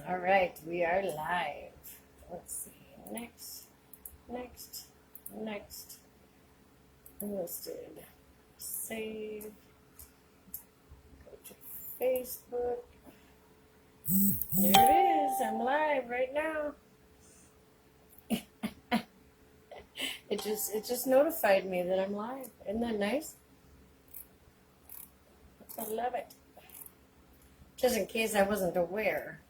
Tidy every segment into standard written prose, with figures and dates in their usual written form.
All right, we are live. Let's see. Next. Listed. Save. Go to Facebook. There it is. I'm live right now. It just notified me that I'm live. Isn't that nice? I love it. Just in case I wasn't aware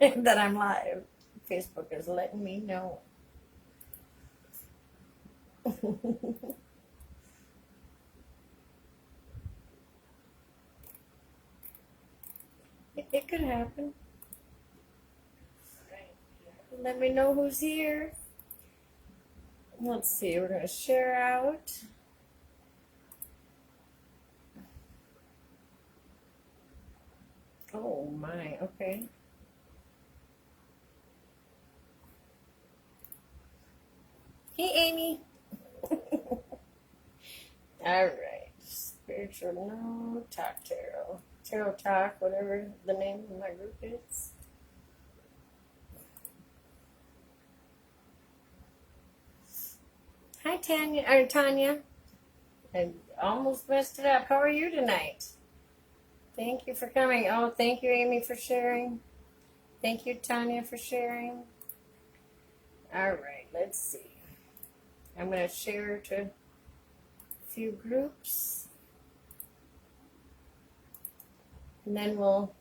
that I'm live, Facebook is letting me know. It could happen. Let me know who's here. Let's see, we're going to share out. Oh my, okay. Hey, Amy. All right. Spiritual No Talk Tarot. Tarot Talk, whatever the name of my group is. Hi, Tanya. I almost messed it up. How are you tonight? Thank you for coming. Oh, thank you, Amy, for sharing. Thank you, Tanya, for sharing. All right, let's see. I'm going to share to a few groups. And then we'll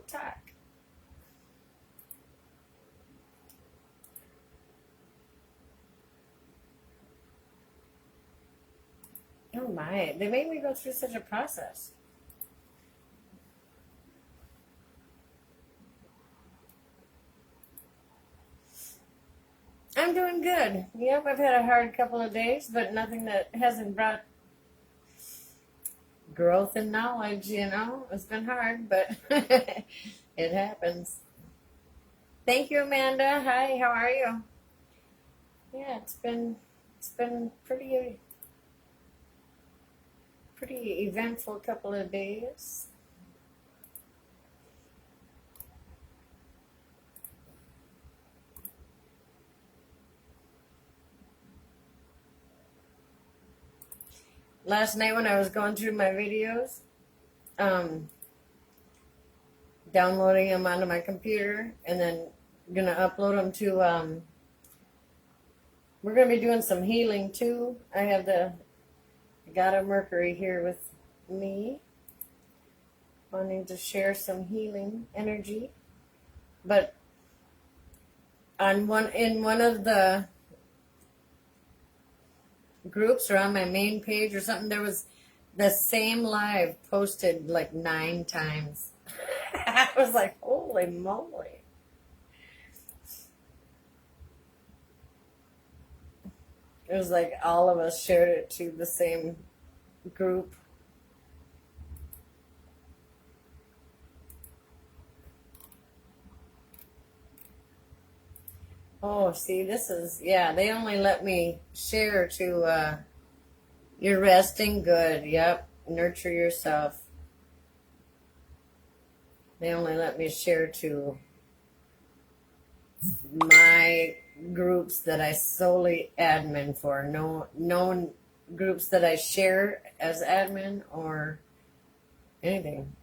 talk. Oh my, they made me go through such a process. I'm doing good. Yep, I've had a hard couple of days, but nothing that hasn't brought growth and knowledge, It's been hard, but it happens. Thank you, Amanda. Hi, how are you? Yeah, it's been pretty eventful couple of days. Last night when I was going through my videos, downloading them onto my computer and then gonna upload them to, we're gonna be doing some healing too. I have the God of Mercury here with me, wanting to share some healing energy. But in one of the groups or on my main page or something, there was the same live posted like 9 times. I was like, holy moly. It was like all of us shared it to the same group. Oh, see, this is, yeah, they only let me share to, you're resting good. Yep. Nurture yourself. They only let me share to my groups that I solely admin for. No groups that I share as admin or anything.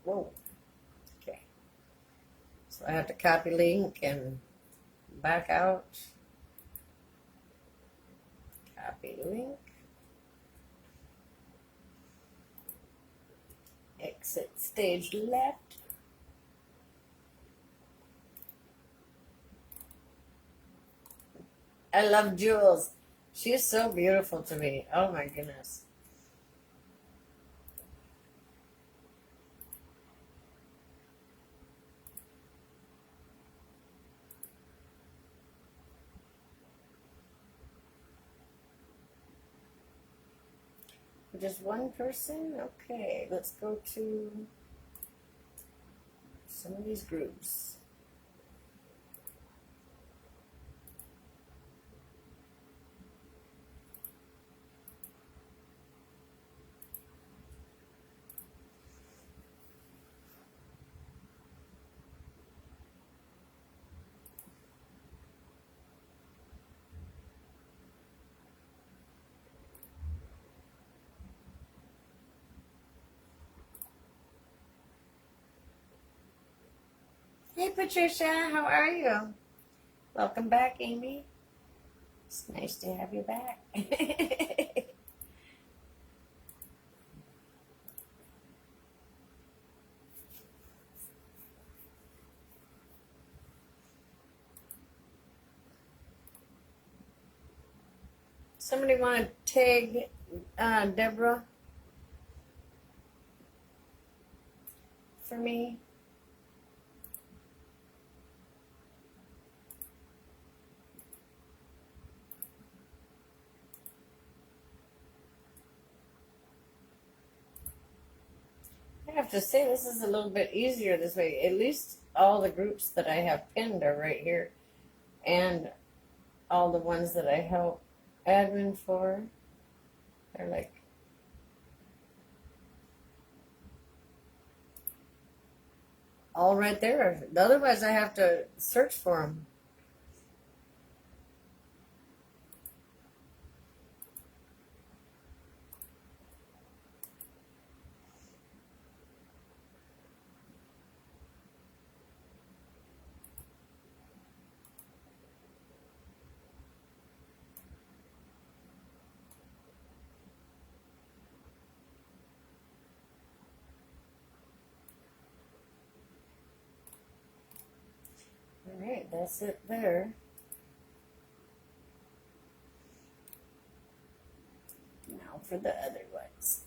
Whoa. Okay. So I have to copy link and back out. Copy link. Exit stage left. I love Jules. She's so beautiful to me. Oh my goodness. Just one person? Okay, let's go to some of these groups. Hey, Patricia, how are you? Welcome back, Amy. It's nice to have you back. Somebody want to tag Deborah for me? I have to say, this is a little bit easier this way. At least all the groups that I have pinned are right here. And all the ones that I help admin for, they're like all right there. Otherwise, I have to search for them. All right, that's it there. Now for the other ones.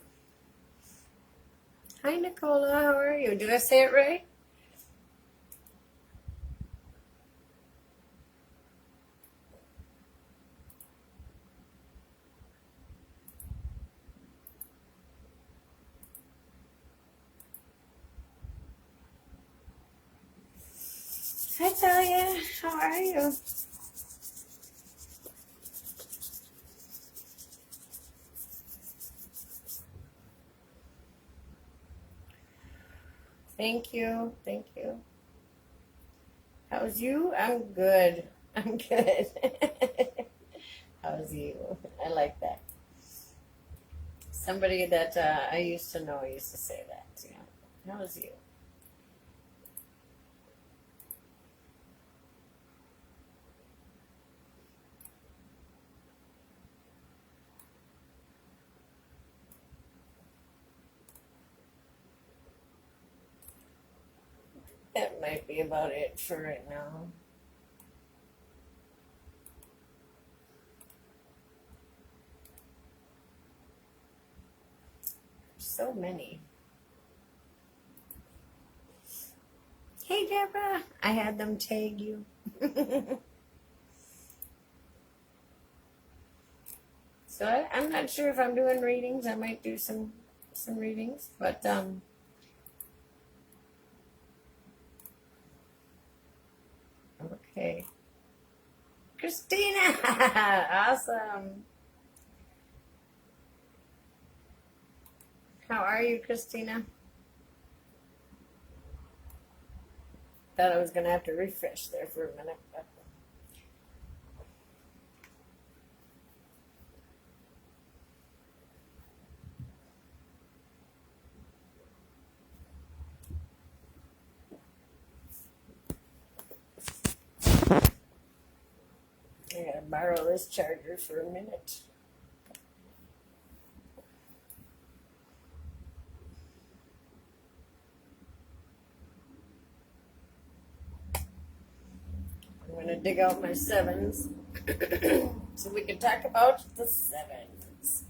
Hi, Nicola. How are you? Did I say it right? Hi, Talia. How are you? Thank you. Thank you. How's you? I'm good. I'm good. How's you? I like that. Somebody that I used to know used to say that. Yeah. How's you? That might be about it for right now. So many. Hey, Deborah. I had them tag you. So I'm not sure if I'm doing readings. I might do some readings, but okay. Christina, awesome. How are you, Christina? Thought I was gonna have to refresh there for a minute, but I gotta borrow this charger for a minute. I'm gonna dig out my sevens so we can talk about the sevens.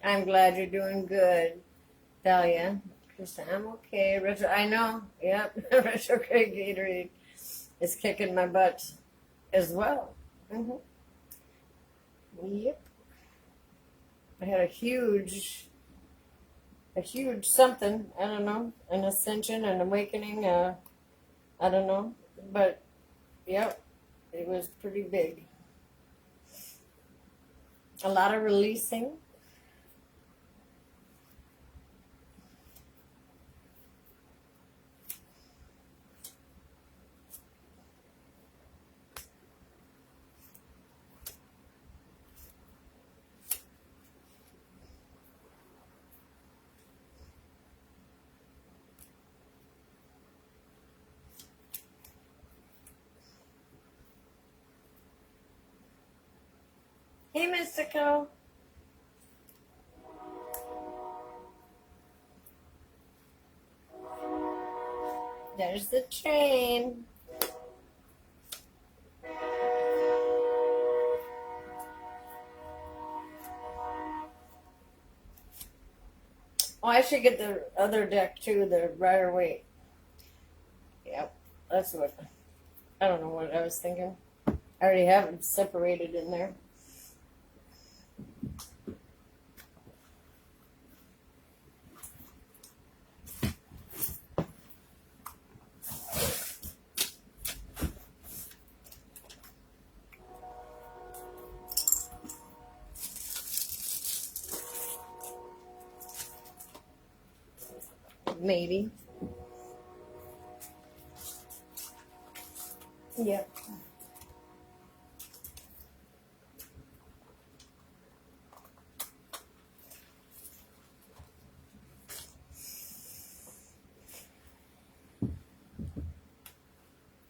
I'm glad you're doing good, Dahlia. Chris, I'm okay. I know. Yep. Retrograde Gatorade is kicking my butt as well. Yep. I had a huge something. I don't know, an ascension, an awakening. I don't know, but yep, it was pretty big. A lot of releasing. Hey, Mystical. There's the train. Oh, I should get the other deck too, the Rider-Waite. Yep, that's what, I don't know what I was thinking. I already have them separated in there. Maybe. Yep.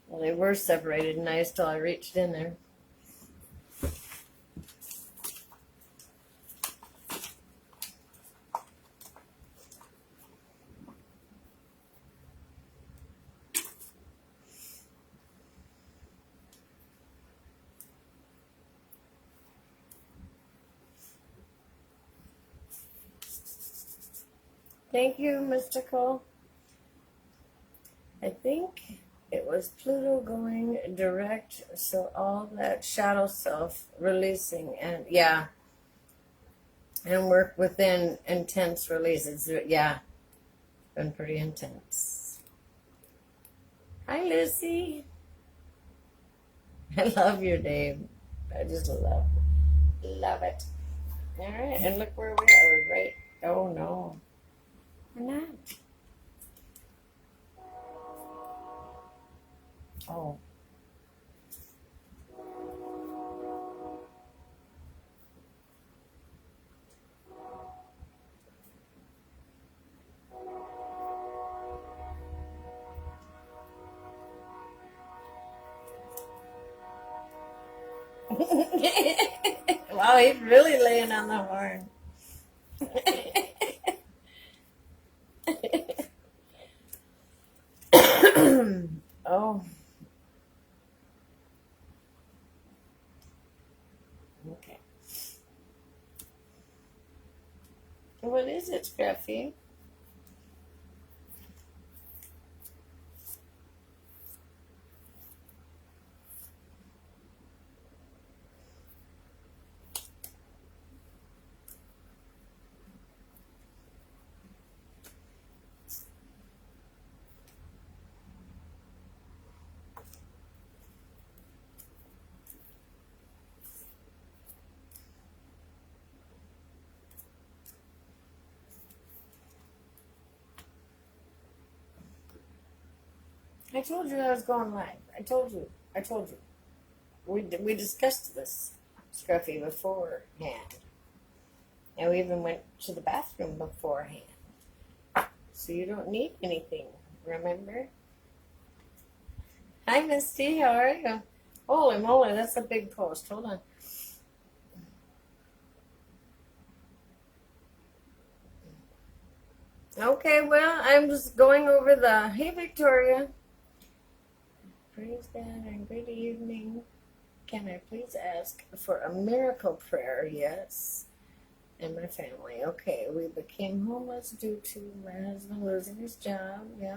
Well, they were separated nice till I reached in there. Thank you, Mystical. I think it was Pluto going direct, so all that shadow self releasing, and yeah, and work within intense releases. Yeah, been pretty intense. Hi, Lucy. I love your name. I just love it. All right, and look where we are. We're right. Oh no, we're not. Oh. Wow, he's really laying on the horn. Oh, okay. What is it, Scruffy? I told you I was going live. I told you. We discussed this, Scruffy, beforehand. And we even went to the bathroom beforehand. So you don't need anything, remember? Hi, Misty. How are you? Holy moly, that's a big post. Hold on. Okay, well, I'm just going over the... Hey, Victoria. Praise God and good evening. Can I please ask for a miracle prayer? Yes. And my family. Okay, we became homeless due to my husband losing his job. Yeah.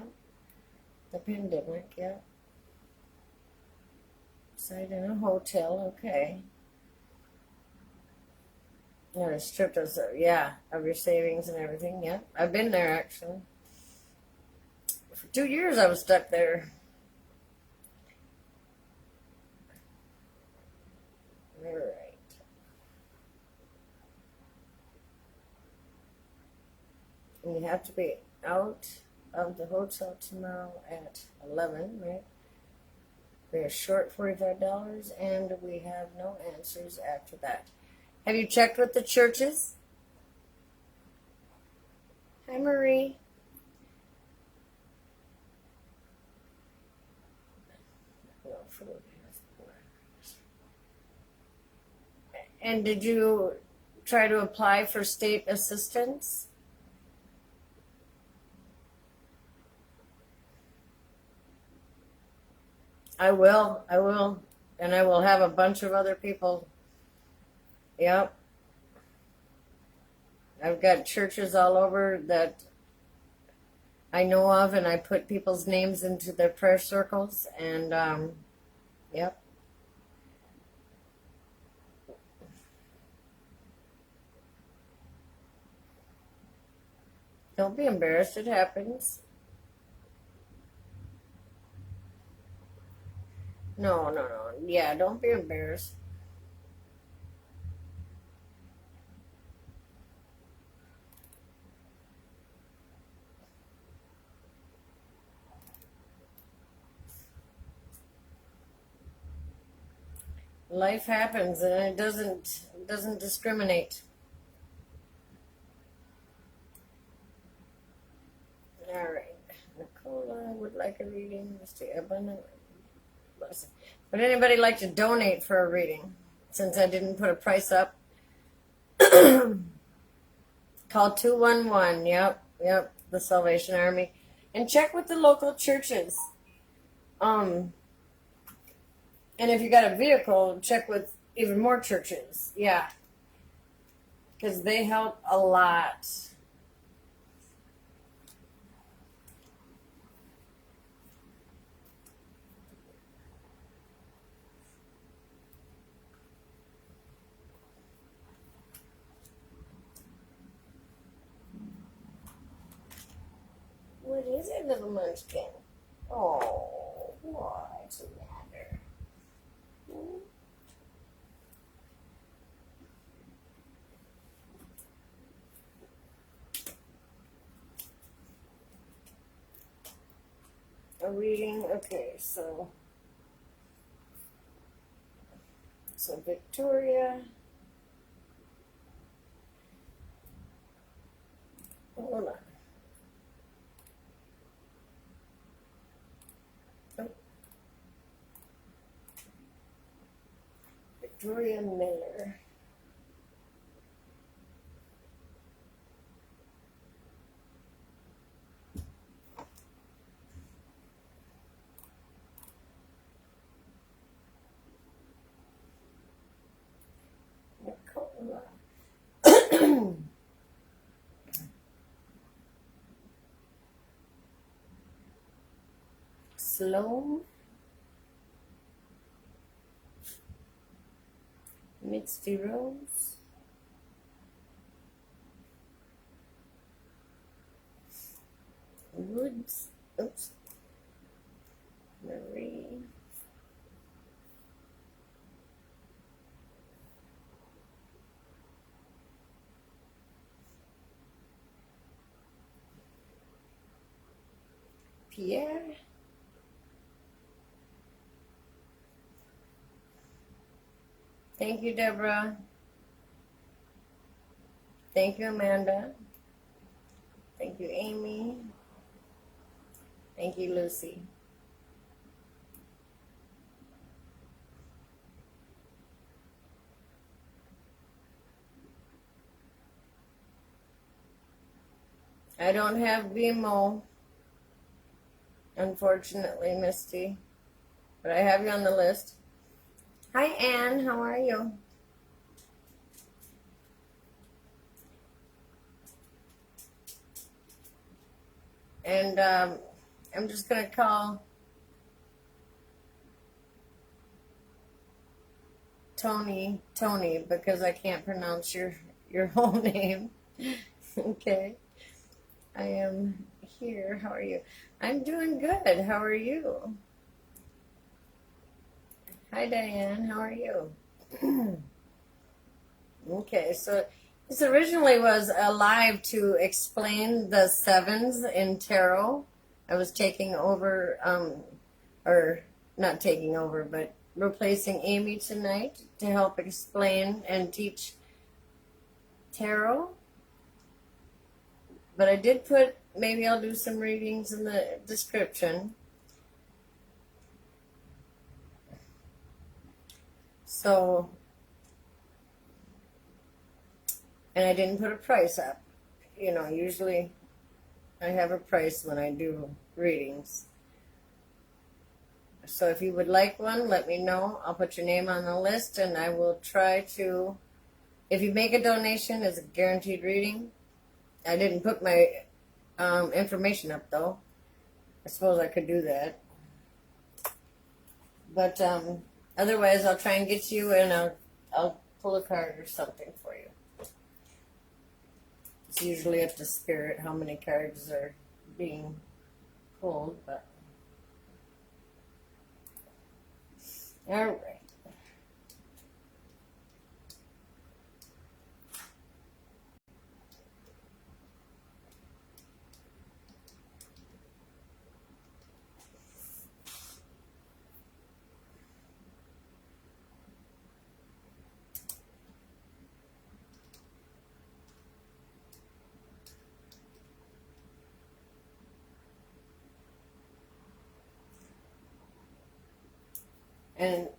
The pandemic. Yeah. Stayed in a hotel. Okay. Yeah, it stripped us, yeah, of your savings and everything. Yeah. I've been there actually. For 2 years I was stuck there. All right. And you have to be out of the hotel tomorrow at 11, right? We are short $45 and we have no answers after that. Have you checked with the churches? Hi, Marie. No food. And did you try to apply for state assistance? I will. And I will have a bunch of other people. Yep. I've got churches all over that I know of, and I put people's names into their prayer circles, and yep. Don't be embarrassed. It happens. No, no, no. Yeah, don't be embarrassed. Life happens, and it doesn't discriminate. All right. Nicola would like a reading. Mr. Abundant. Blessing. Would anybody like to donate for a reading? Since I didn't put a price up. Call 211. Yep. The Salvation Army. And check with the local churches. And if you got a vehicle, check with even more churches. Yeah. Because they help a lot. What is it, little munchkin? Oh, what's the matter? A reading, okay, so Victoria, hold on. Oh. Victoria Miller. Sloan, Misty Rose, Woods, oops, Marie, Pierre, thank you, Deborah. Thank you, Amanda. Thank you, Amy. Thank you, Lucy. I don't have BMO, unfortunately, Misty, but I have you on the list. Hi, Anne. How are you? And I'm just going to call Tony because I can't pronounce your whole name. Okay. I am here. How are you? I'm doing good. How are you? Hi, Diane. How are you? Okay, so this originally was a live to explain the sevens in tarot. I was taking over, or not taking over, but replacing Amy tonight to help explain and teach tarot. But I did put, maybe I'll do some readings in the description. So And I didn't put a price up. You know, usually I have a price when I do readings. So if you would like one, let me know. I'll put your name on the list, and I will try to, if you make a donation, it's a guaranteed reading. I didn't put my information up, though. I suppose I could do that. But otherwise, I'll try and get you, and I'll pull a card or something for you. It's usually up to Spirit how many cards are being pulled, but all right. And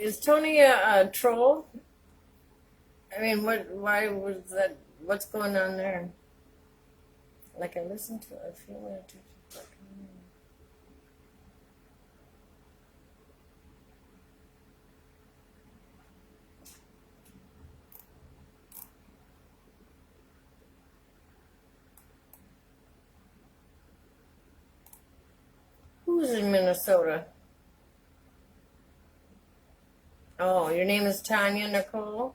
is Tony a troll? I mean, what? Why was that? What's going on there? Like I listened to a few minutes. Who's in Minnesota? Oh, your name is Tanya Nicole?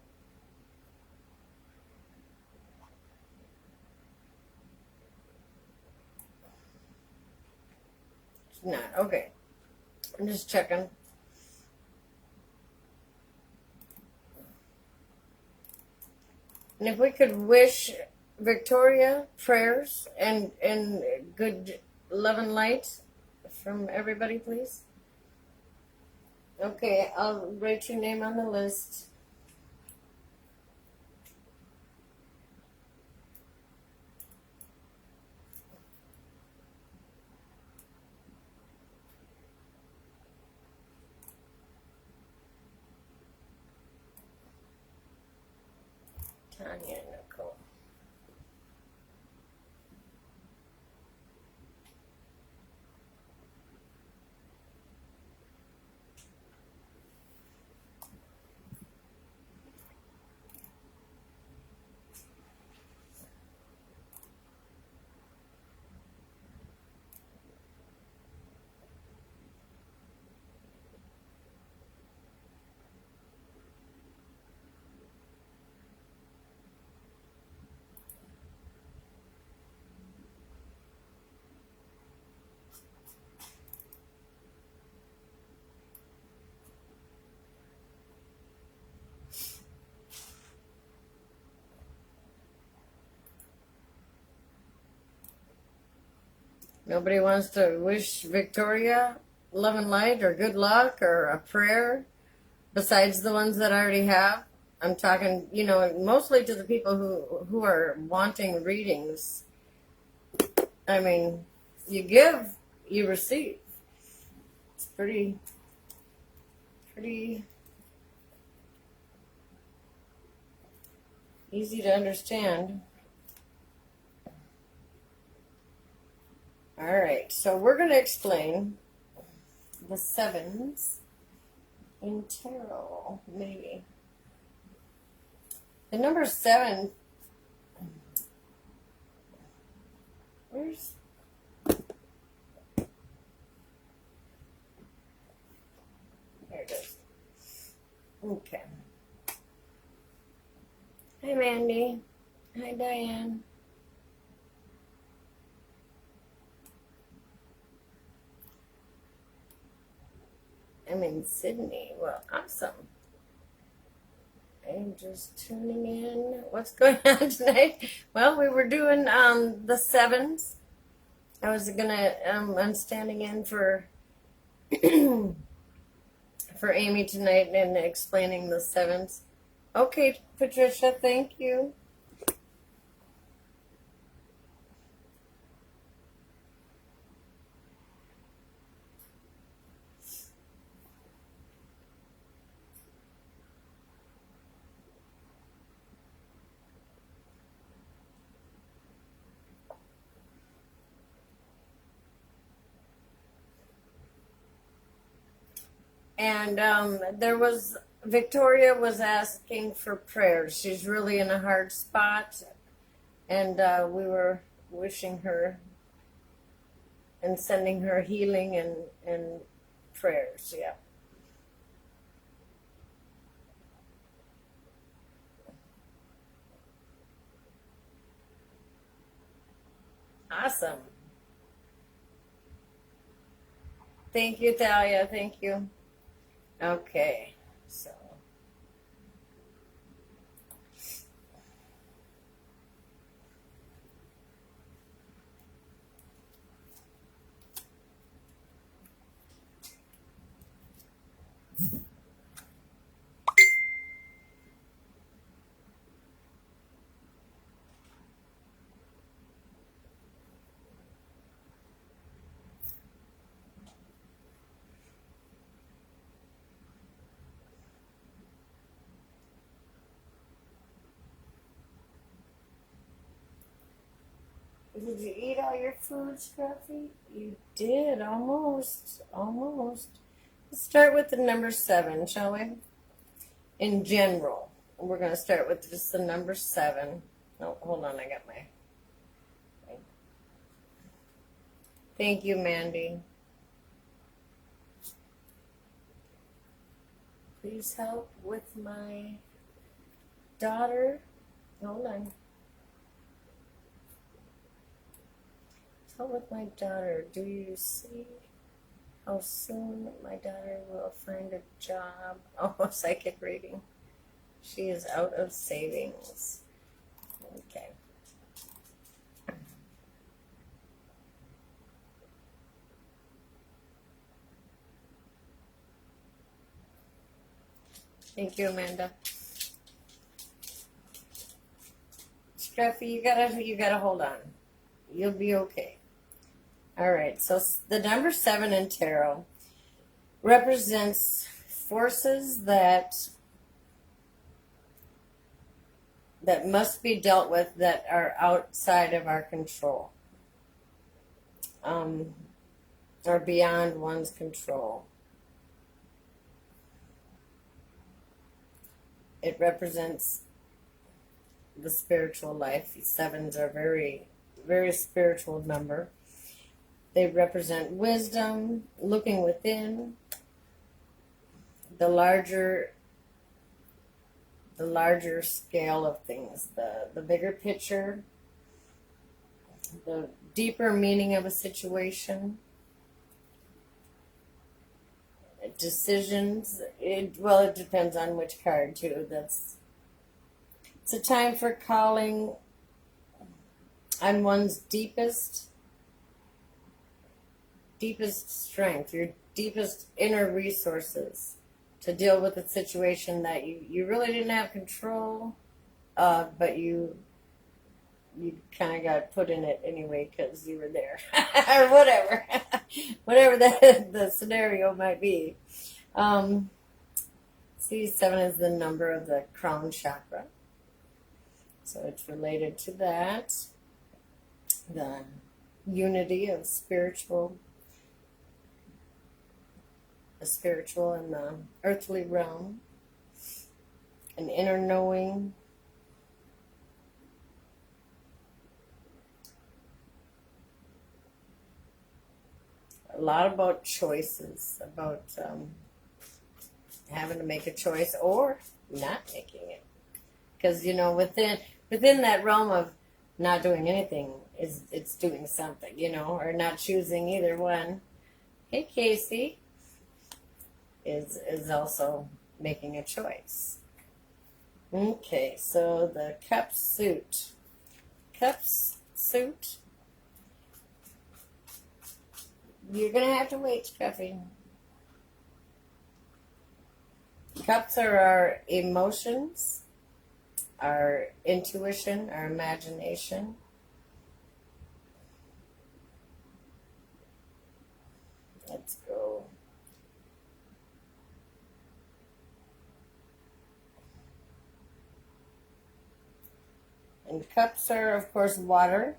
It's not. Okay. I'm just checking. And if we could wish Victoria prayers and good love and light from everybody, please. Okay, I'll write your name on the list. Tanya Nicole. Nobody wants to wish Victoria love and light or good luck or a prayer besides the ones that I already have? I'm talking, you know, mostly to the people who are wanting readings. I mean, you give, you receive. It's pretty easy to understand. All right, so we're going to explain the sevens in tarot, maybe. The number 7, where's, there it is. Okay. Hi, Mandy. Hi, Diane. I'm in Sydney. Well, awesome. I'm just tuning in. What's going on tonight? Well, we were doing the sevens. I'm standing in for for Amy tonight and explaining the sevens. Okay, Patricia, thank you. And Victoria was asking for prayers. She's really in a hard spot, and we were wishing her and sending her healing and prayers. Yeah. Awesome. Thank you, Thalia. Thank you. Okay. So. Did you eat all your food, Scruffy? You did, almost. Almost. Let's start with the number 7, shall we? In general. We're going to start with just the number 7. Oh, hold on, I got my... Thank you, Mandy. Please help with my daughter. Hold on. Help with my daughter. Do you see how soon my daughter will find a job? Oh, psychic reading. She is out of savings. Okay. Thank you, Amanda. Scruffy, you gotta hold on. You'll be okay. All right. So the number 7 in tarot represents forces that must be dealt with that are outside of our control, or beyond one's control. It represents the spiritual life. 7s are very, very spiritual number. They represent wisdom, looking within, the larger scale of things, the bigger picture, the deeper meaning of a situation, decisions. It depends on which card too. It's a time for calling on one's deepest strength, your deepest inner resources to deal with a situation that you really didn't have control of, but you kind of got put in it anyway because you were there, or whatever the scenario might be. See, 7 is the number of the crown chakra, so it's related to that. The unity of the spiritual and the earthly realm, an inner knowing, a lot about choices, about having to make a choice or not making it, because within that realm of not doing anything it's doing something, or not choosing either one. Hey, Casey. Is also making a choice. Okay, so the cup suit. Cups suit. You're going to have to wait, Scruffy. Cups are our emotions, our intuition, our imagination. Let's go. And cups are, of course, water.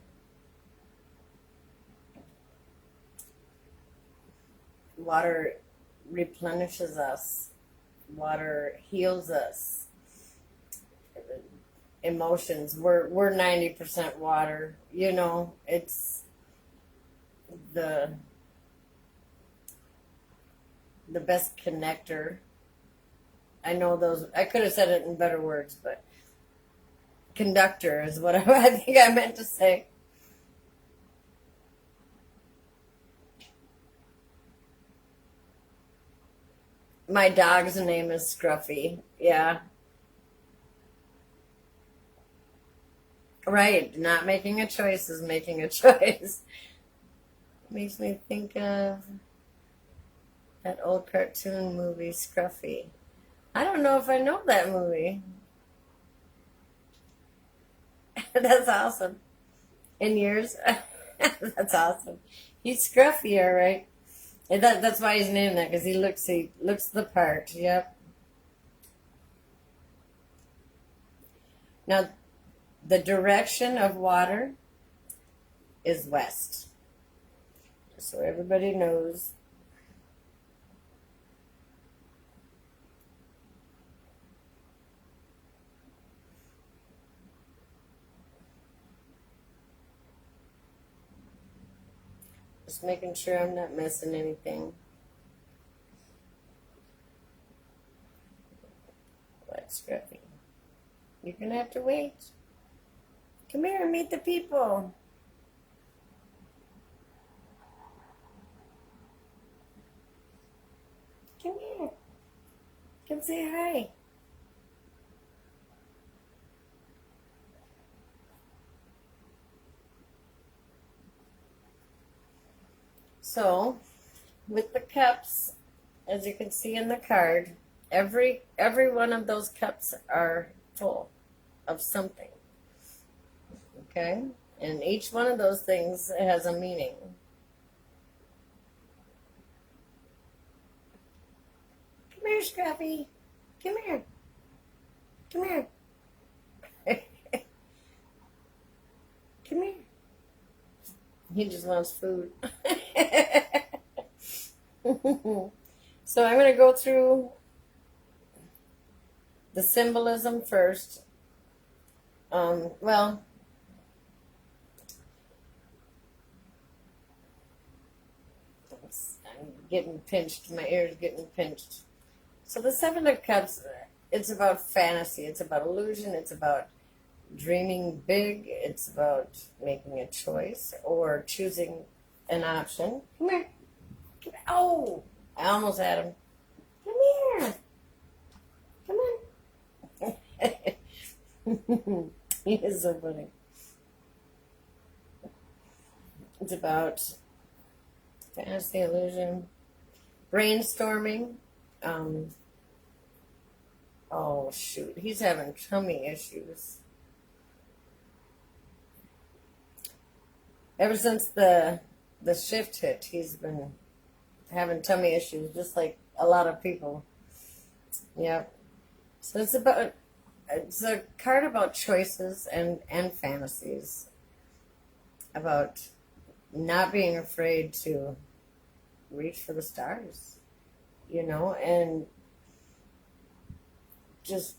Water replenishes us. Water heals us. Emotions. We're 90% water. You know, it's the best connector. I know those. I could have said it in better words, but conductor is what I think I meant to say. My dog's name is Scruffy. Yeah. Right. Not making a choice is making a choice. Makes me think of that old cartoon movie, Scruffy. I don't know if I know that movie. That's awesome. In years? That's awesome. He's Scruffy, all right. And that's why he's named that, because he looks the part. Yep. Now, the direction of water is west. So everybody knows. Just making sure I'm not missing anything. What, Scruffy? You're going to have to wait. Come here and meet the people. Come here. Come say hi. So, with the cups, as you can see in the card, every one of those cups are full of something. Okay? And each one of those things has a meaning. Come here, Scrappy. Come here. Come here. Come here. He just wants food. So I'm going to go through the symbolism first. Well, I'm getting pinched. My ear's getting pinched. So the Seven of Cups, it's about fantasy. It's about illusion. It's about dreaming big. It's about making a choice or choosing an option. Come here. Come here. Oh, I almost had him. Come here. Come on. He is so funny. It's about fantasy, illusion, brainstorming. Oh, shoot. He's having tummy issues. Ever since the shift hit, he's been having tummy issues, just like a lot of people. Yep. So it's a card about choices and fantasies, about not being afraid to reach for the stars, and just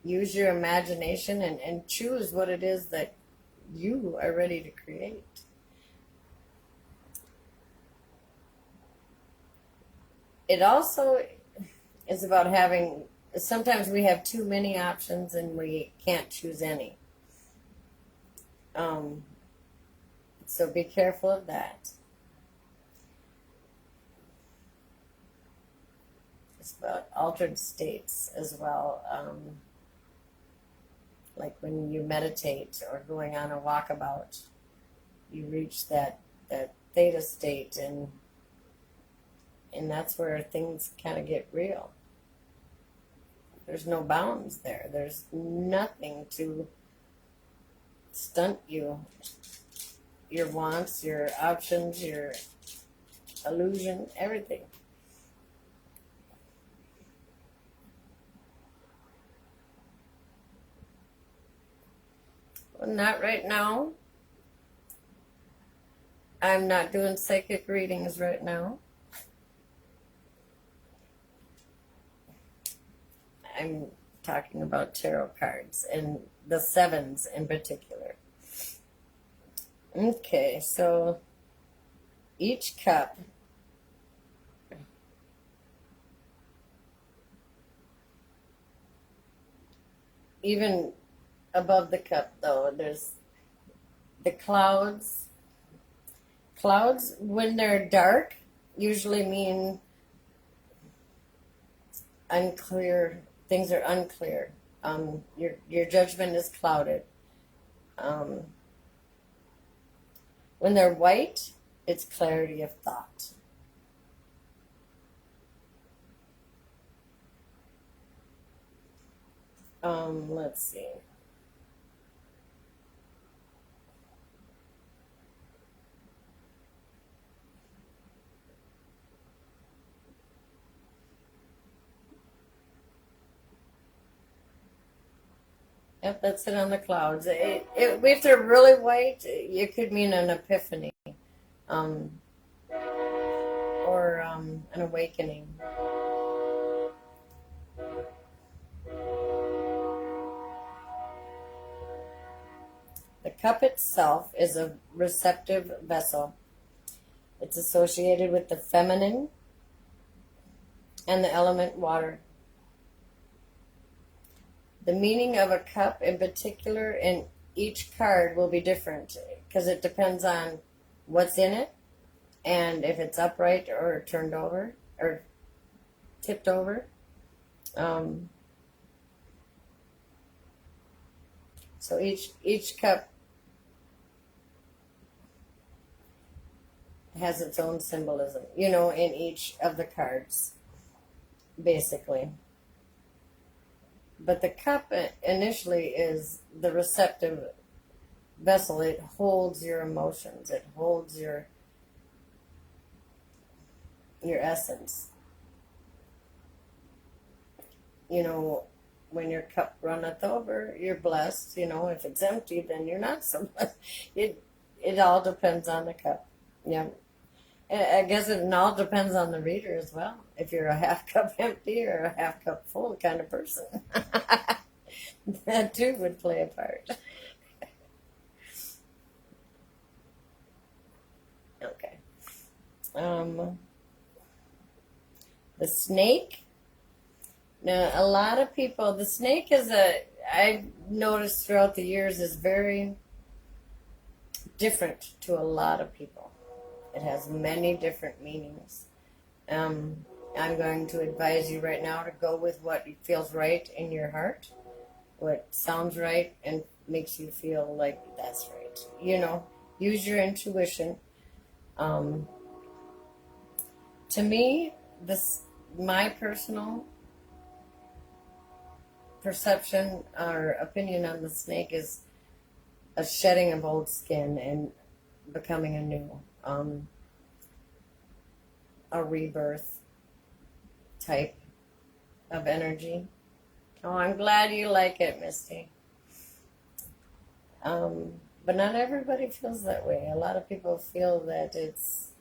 use your imagination and choose what it is that you are ready to create. It also is about sometimes we have too many options and we can't choose any. So be careful of that. states, but altered states as well. Like when you meditate or going on a walkabout, you reach that theta state, and that's where things kind of get real. There's no bounds there. There's nothing to stunt you. Your wants, your options, your illusion, everything. Well, not right now. I'm not doing psychic readings right now. I'm talking about tarot cards, and the sevens in particular. Okay, so each cup even above the cup, though, there's the clouds. Clouds, when they're dark, usually mean unclear. Things are unclear. Your judgment is clouded. When they're white, it's clarity of thought. Let's see. Yep, that's it on the clouds. If they're really white, it could mean an epiphany, or an awakening. The cup itself is a receptive vessel. It's associated with the feminine and the element water. The meaning of a cup in particular in each card will be different because it depends on what's in it and if it's upright or turned over or tipped over. So each cup has its own symbolism, in each of the cards, basically. But the cup initially is the receptive vessel. It holds your emotions. It holds your essence. When your cup runneth over, you're blessed. If it's empty, then you're not so blessed. It all depends on the cup. Yeah. I guess it all depends on the reader as well. If you're a half cup empty or a half cup full kind of person. That too would play a part. Okay. The snake. Now, a lot of people, the snake I've noticed throughout the years, is very different to a lot of people. It has many different meanings. I'm going to advise you right now to go with what feels right in your heart, what sounds right and makes you feel like that's right. Use your intuition. To me, my personal perception or opinion on the snake is a shedding of old skin and becoming anew. A rebirth type of energy. Oh, I'm glad you like it, Misty. But not everybody feels that way. A lot of people feel that it's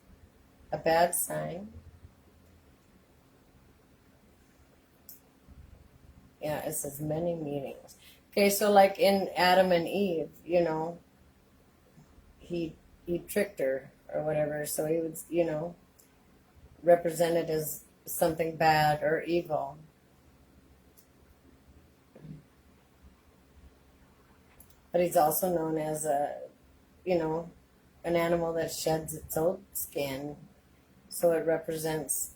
a bad sign. Yeah, it says many meanings. Okay, so like in Adam and Eve, he tricked her or whatever, so he was, represented as something bad or evil. But he's also known as an animal that sheds its old skin, so it represents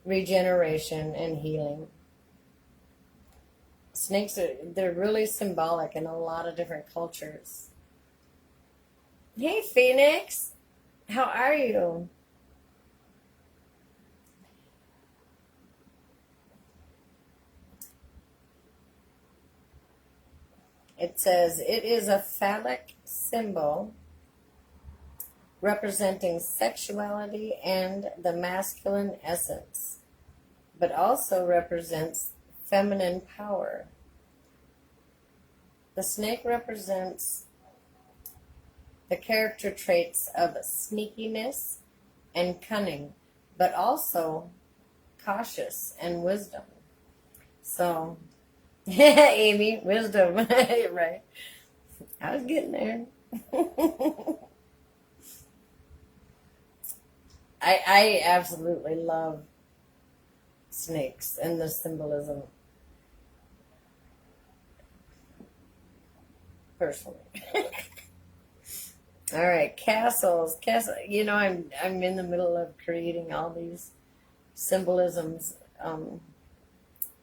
regeneration, and healing. Snakes they're really symbolic in a lot of different cultures. Hey Phoenix, how are you? It says it is a phallic symbol representing sexuality and the masculine essence, but also represents feminine power. The snake represents the character traits of sneakiness and cunning, but also cautious and wisdom. So, Amy, wisdom, right? I was getting there. I absolutely love snakes and the symbolism, personally. All right, castles. I'm in the middle of creating all these symbolisms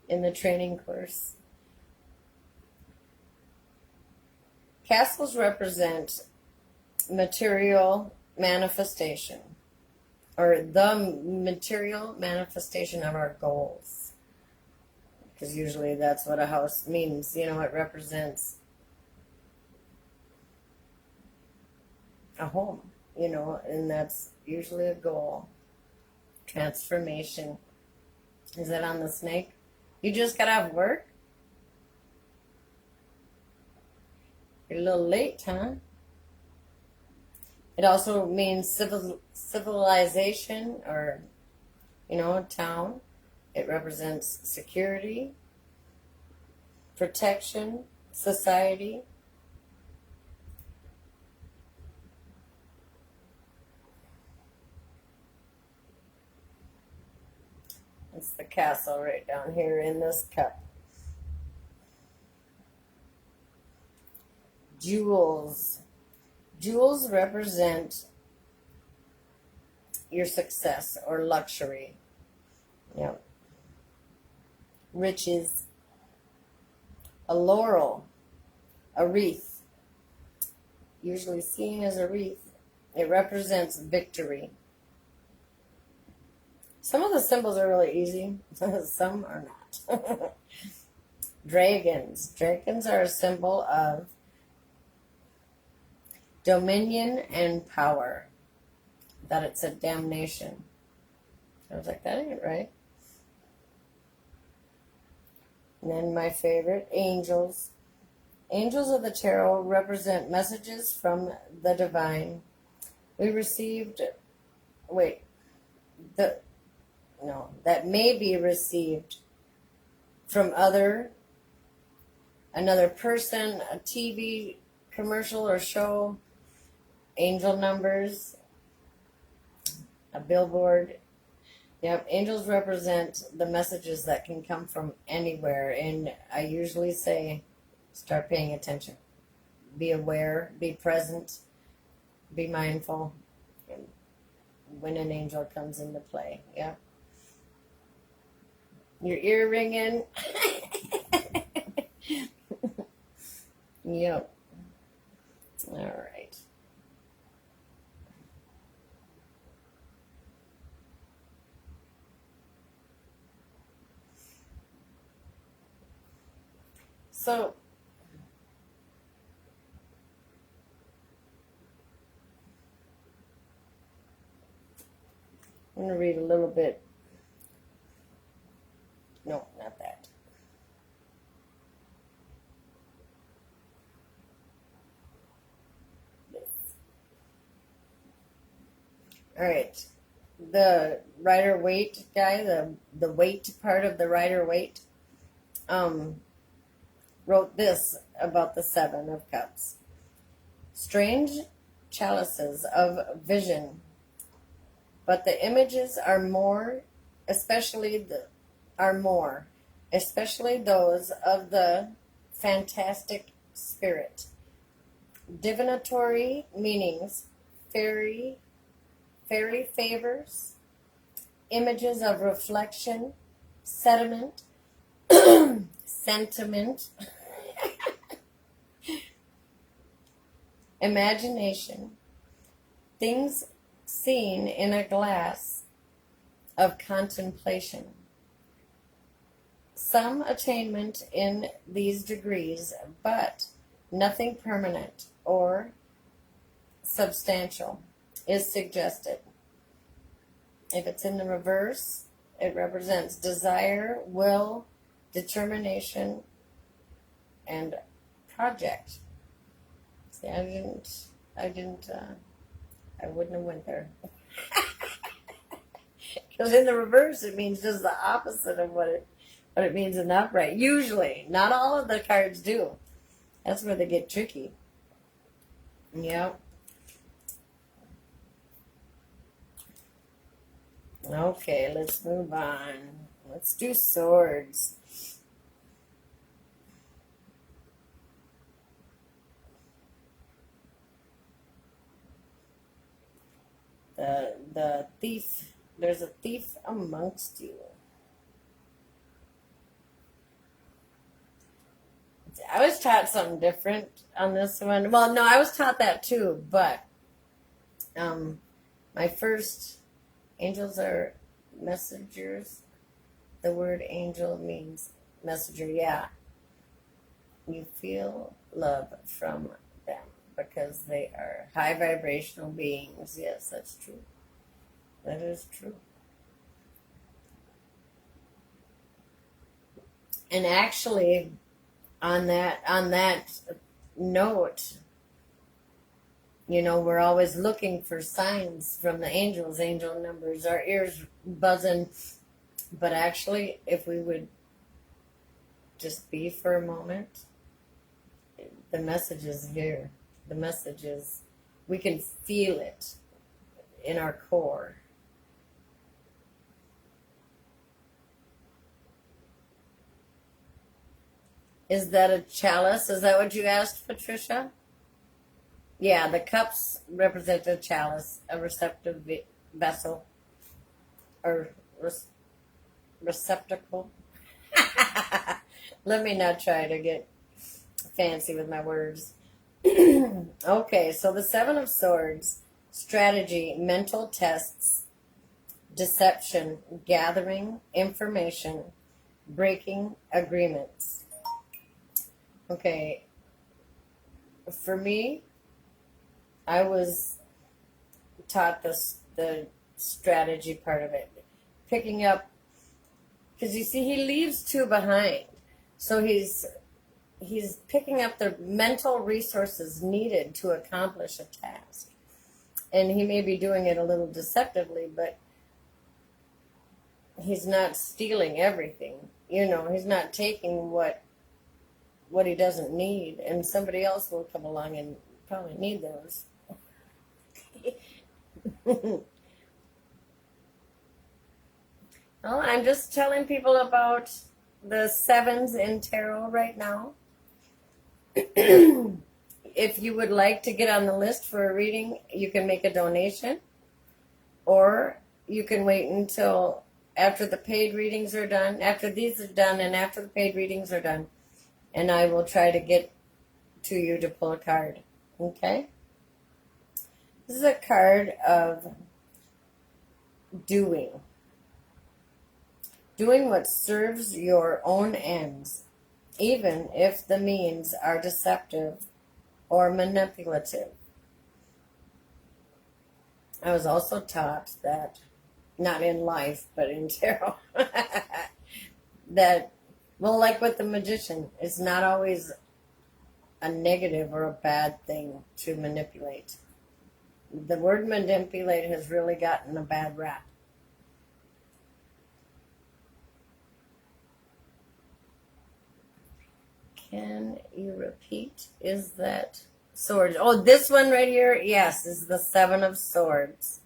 in the training course. Castles represent material manifestation, or the material manifestation of our goals. Because usually that's what a house means. It represents a home, and that's usually a goal. Transformation. Is that on the snake? You just got off work? You're a little late, huh? It also means civilization, or, a town. It represents security, protection, society. It's the castle right down here in this cup. Jewels. Jewels represent your success or luxury. Yep. Riches. A laurel. A wreath. Usually seen as a wreath. It represents victory. Some of the symbols are really easy. Some are not. Dragons. Dragons are a symbol of dominion and power. That it said damnation. I was like, that ain't right. And then my favorite, angels. Angels of the tarot represent messages from the divine. We received, that may be received from another person, a TV commercial or show, angel numbers, a billboard. Yep, angels represent the messages that can come from anywhere, and I usually say, start paying attention. Be aware, be present, be mindful when an angel comes into play. Yep. Your ear ringing. Yep. All right. So, I'm going to read a little bit. No, not that. This. All right. The Rider-Waite guy, the weight part of the Rider-Waite, wrote this about the Seven of Cups. Strange chalices of vision, but the images are especially those of the fantastic spirit. Divinatory meanings, fairy favors, images of reflection, sediment, sentiment, imagination, things seen in a glass of contemplation. Some attainment in these degrees, but nothing permanent or substantial is suggested. If it's in the reverse, it represents desire, will, determination, and project. See, I wouldn't have went there. Because in the reverse, it means just the opposite of what it means in upright. Usually, not all of the cards do. That's where they get tricky. Yep. Okay, let's move on. Let's do swords. The thief, there's a thief amongst you. I was taught something different on this one. Well, no, I was taught that too, but my first, angels are messengers. The word angel means messenger, yeah. You feel love from them because they are high vibrational beings. Yes, that's true. That is true. And actually, on that note, we're always looking for signs from the angels, angel numbers, our ears buzzing. But actually, if we would just be for a moment, the message is here. The message is, we can feel it in our core. Is that a chalice? Is that what you asked, Patricia? Yeah, the cups represent a chalice, a receptive vessel, or receptacle. Let me not try to get fancy with my words. Okay, so the Seven of Swords, strategy, mental tests, deception, gathering information, breaking agreements. Okay, for me, I was taught the strategy part of it. Picking up, because you see, he leaves two behind. So he's picking up the mental resources needed to accomplish a task. And he may be doing it a little deceptively, but he's not stealing everything. He's not taking what he doesn't need, and somebody else will come along and probably need those. Well, I'm just telling people about the sevens in tarot right now. If you would like to get on the list for a reading, you can make a donation, or you can wait until after the paid readings are done, after these are done, and after the paid readings are done, and I will try to get to you to pull a card. Okay? This is a card of doing. Doing what serves your own ends, even if the means are deceptive or manipulative. I was also taught that, not in life, but in tarot, that, well, like with the magician, it's not always a negative or a bad thing to manipulate. The word manipulate has really gotten a bad rap. Can you repeat? Is that swords? Oh, this one right here, yes, is the Seven of Swords.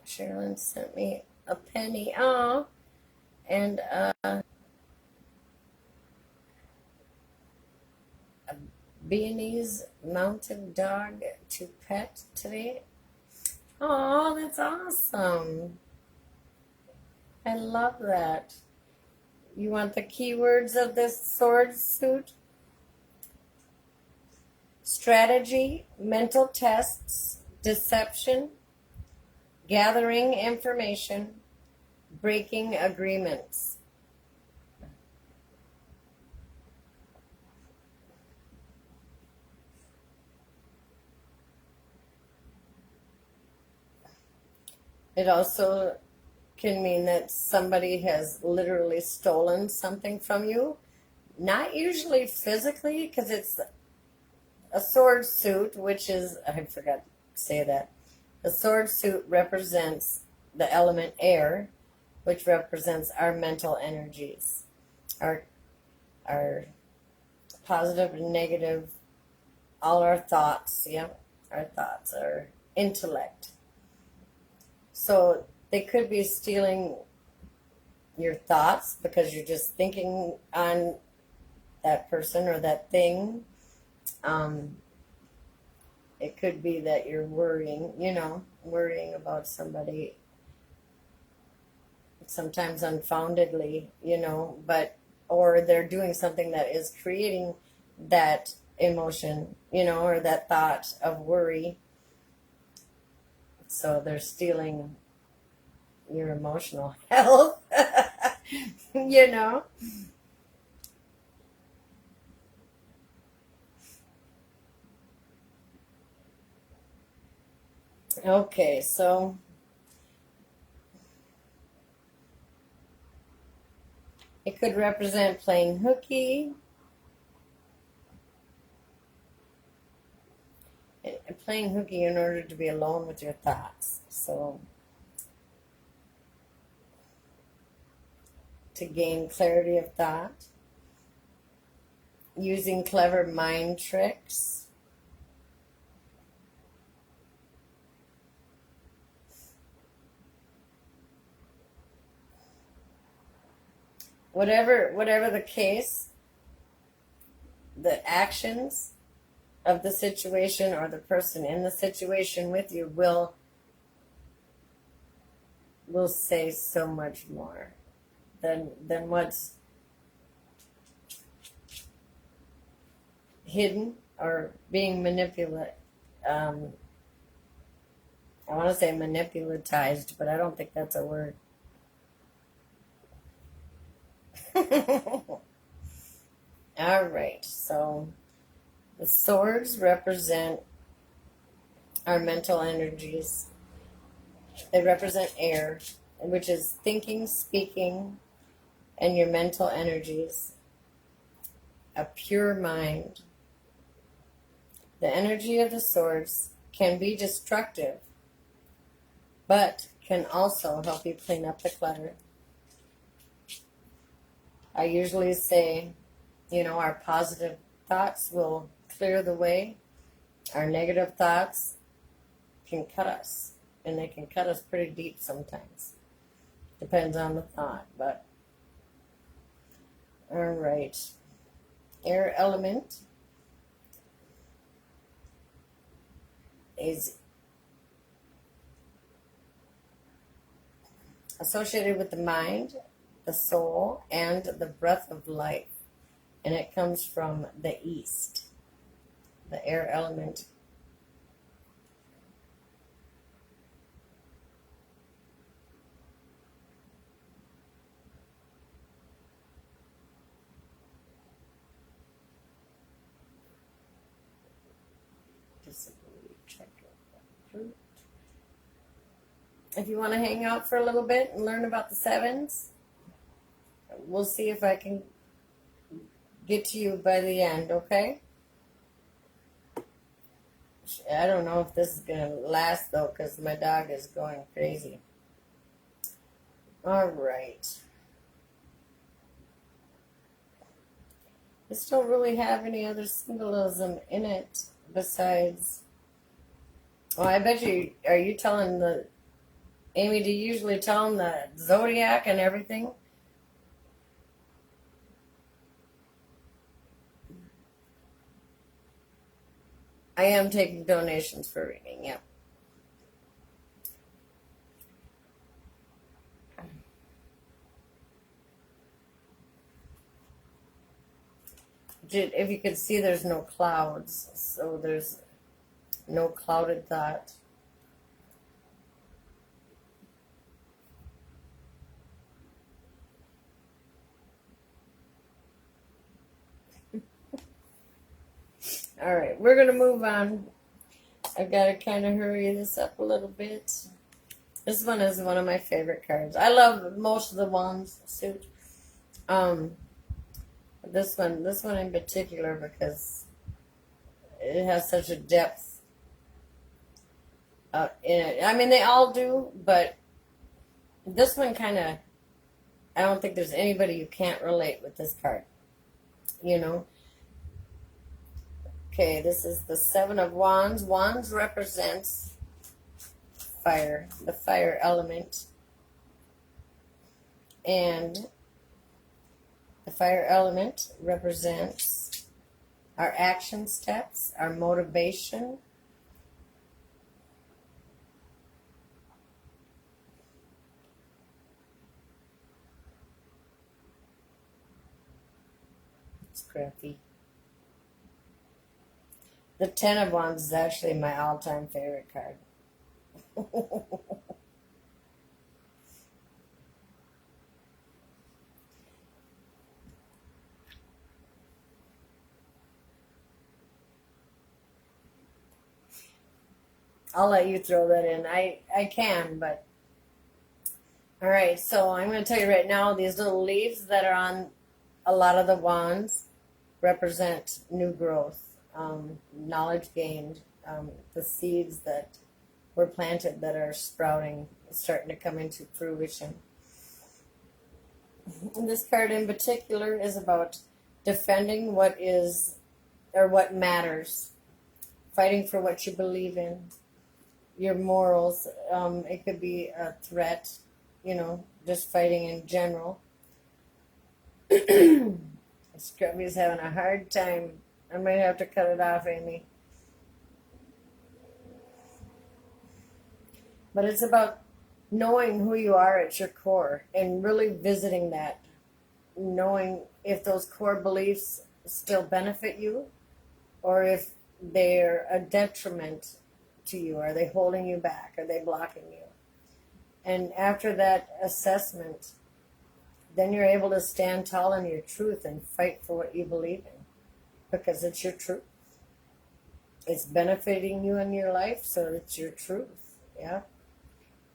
Sherilyn sent me a penny. Oh, and a Viennese mountain dog to pet today. Oh, that's awesome. I love that. You want the keywords of this sword suit? Strategy, mental tests, deception, gathering information, breaking agreements. It also can mean that somebody has literally stolen something from you. Not usually physically, because it's a sword suit, which is, I forgot to say that. The sword suit represents the element air, which represents our mental energies, our positive and negative, all our thoughts, our thoughts, our intellect. So they could be stealing your thoughts because you're just thinking on that person or that thing. It could be that you're worrying about somebody, sometimes unfoundedly, or they're doing something that is creating that emotion, or that thought of worry. So they're stealing your emotional health, you know. Okay, so it could represent playing hooky, playing hooky in order to be alone with your thoughts. So to gain clarity of thought, using clever mind tricks, whatever the case, the actions of the situation or the person in the situation with you will say so much more than what's hidden or being manipulated. I want to say manipulatized, but I don't think that's a word. All right, so the swords represent our mental energies. They represent air, which is thinking, speaking, and your mental energies. A pure mind. The energy of the swords can be destructive, but can also help you clean up the clutter. I usually say, our positive thoughts will clear the way. Our negative thoughts can cut us, and they can cut us pretty deep sometimes. Depends on the thought, but all right. Air element is associated with the mind, the soul, and the breath of life. And it comes from the east, the air element. If you want to hang out for a little bit and learn about the sevens, we'll see if I can get to you by the end, okay? I don't know if this is going to last, though, because my dog is going crazy. All right. This don't really have any other symbolism in it besides... Well, I bet you... Are you telling the... Amy, do you usually tell them the zodiac and everything? I am taking donations for reading, yeah. if you could see, there's no clouds, so there's no clouded thought. All right, we're going to move on. I've got to kind of hurry this up a little bit. This one is one of my favorite cards. I love most of the wands suit. This one in particular, because it has such a depth in it. I mean, they all do, but this one kind of, I don't think there's anybody you can't relate with this card. You know? Okay, this is the Seven of Wands. Wands represents fire, the fire element. And the fire element represents our action steps, our motivation, it's crappy. The Ten of Wands is actually my all-time favorite card. I'll let you throw that in. I can, but... Alright, so I'm going to tell you right now, these little leaves that are on a lot of the wands represent new growth, knowledge gained, the seeds that were planted that are sprouting, starting to come into fruition. And this card in particular is about defending what is, or what matters, fighting for what you believe in, your morals. It could be a threat, you know, just fighting in general. Scrubby's having a hard time. I might have to cut it off, Amy. But it's about knowing who you are at your core and really visiting that. Knowing if those core beliefs still benefit you or if they're a detriment to you. Are they holding you back? Are they blocking you? And after that assessment, then you're able to stand tall in your truth and fight for what you believe in, because it's your truth. It's benefiting you in your life, so it's your truth. Yeah.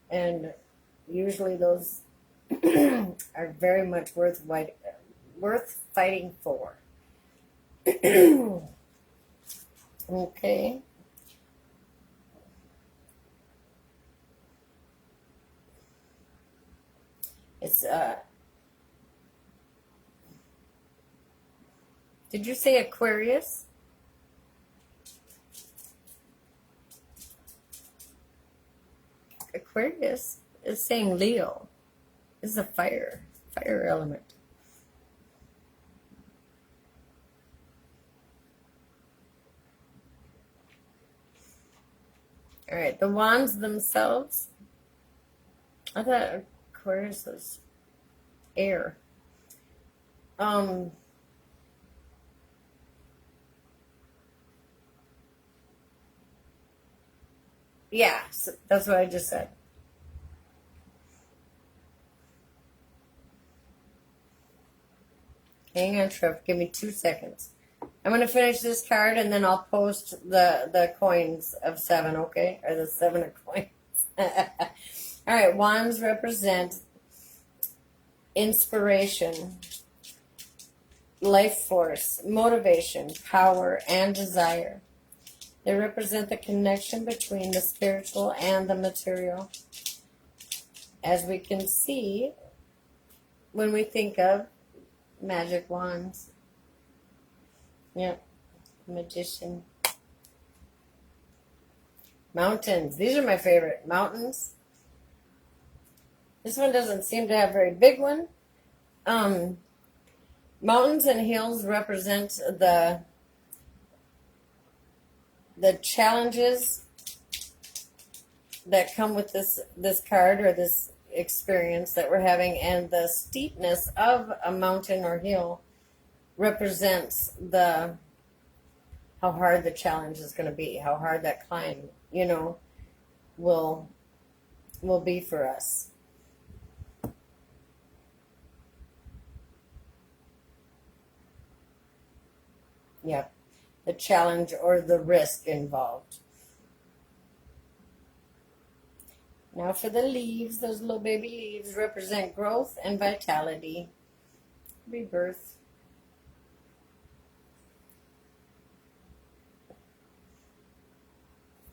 And usually those are very much worth fighting for. Okay. It's did you say Aquarius? Aquarius is saying Leo. This is a fire element. All right, the wands themselves. I thought Aquarius was air. Yeah, so that's what I just said. Hang on, Trev. Give me 2 seconds. I'm going to finish this card, and then I'll post the coins of 7, okay? Or the 7 of coins. All right, wands represent inspiration, life force, motivation, power, and desire. They represent the connection between the spiritual and the material. As we can see when we think of magic wands. Yep, magician. Mountains. These are my favorite. Mountains. This one doesn't seem to have a very big one. Mountains and hills represent the challenges that come with this card or this experience that we're having, and the steepness of a mountain or hill represents the how hard the challenge is going to be, how hard that climb, will be for us. Yep. The challenge or the risk involved. Now for the leaves, those little baby leaves represent growth and vitality, rebirth.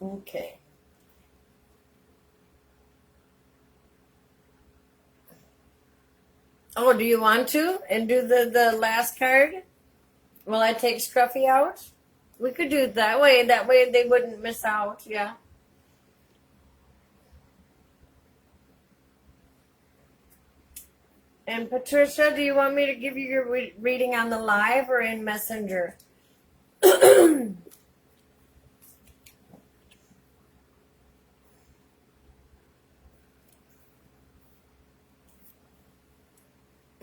Okay. Oh, do you want to? And do the last card? Will I take Scruffy out? We could do it that way. That way they wouldn't miss out. Yeah. And Patricia, do you want me to give you your reading on the live or in Messenger?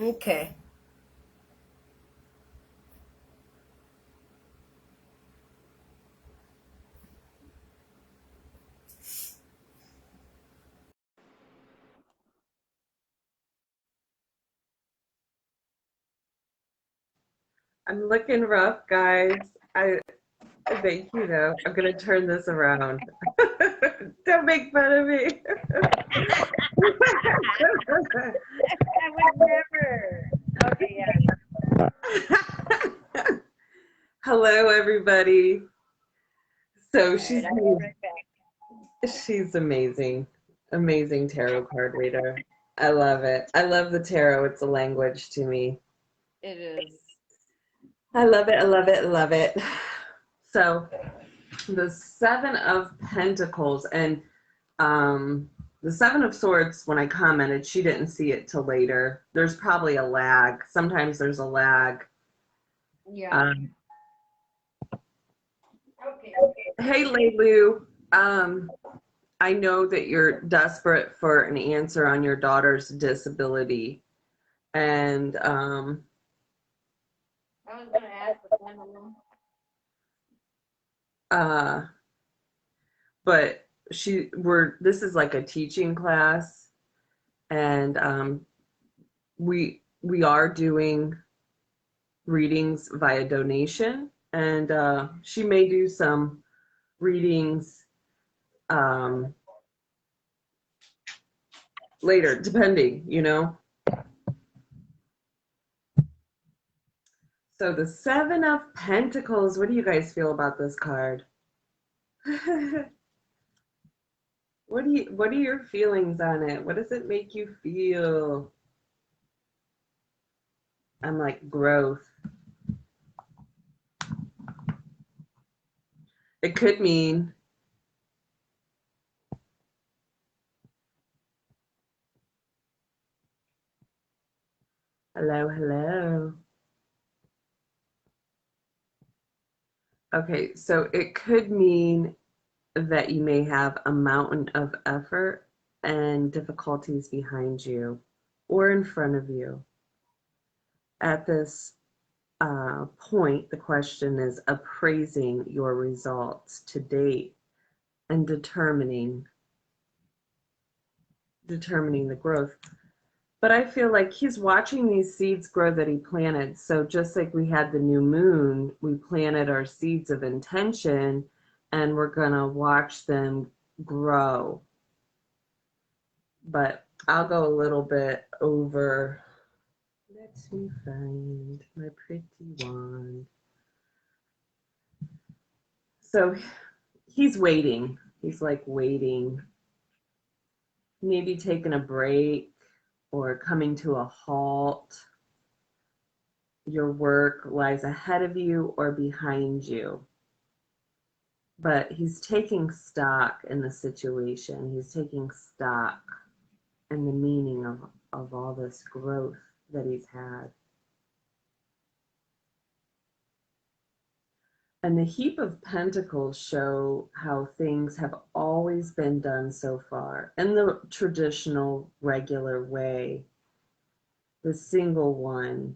Okay. I'm looking rough, guys. I thank you though. I'm gonna turn this around. Don't make fun of me. I would never. Okay, yeah. Hello, everybody. So Right, I'll be right back. she's amazing, amazing tarot card reader. I love it. I love the tarot. It's a language to me. It is. I love it. I love it. I love it. So the Seven of Pentacles and the Seven of Swords, when I commented, she didn't see it till later. There's probably a lag. Sometimes there's a lag. Yeah. Okay. Hey, Leilu. I know that you're desperate for an answer on your daughter's disability. And I was going to ask, but I don't know. but this is like a teaching class, and we are doing readings via donation, and she may do some readings later, depending, So the Seven of Pentacles, what do you guys feel about this card? What are your feelings on it? What does it make you feel? I'm like growth. It could mean hello, hello. Okay, so it could mean that you may have a mountain of effort and difficulties behind you or in front of you. At this point, the question is appraising your results to date and determining the growth. But I feel like he's watching these seeds grow that he planted. So just like we had the new moon, we planted our seeds of intention, and we're going to watch them grow. But I'll go a little bit over. Let me find my pretty wand. So he's waiting. He's like waiting, maybe taking a break or coming to a halt. Your work lies ahead of you or behind you. But he's taking stock in the situation. He's taking stock in the meaning of all this growth that he's had. And the heap of pentacles show how things have always been done so far in the traditional, regular way. The single one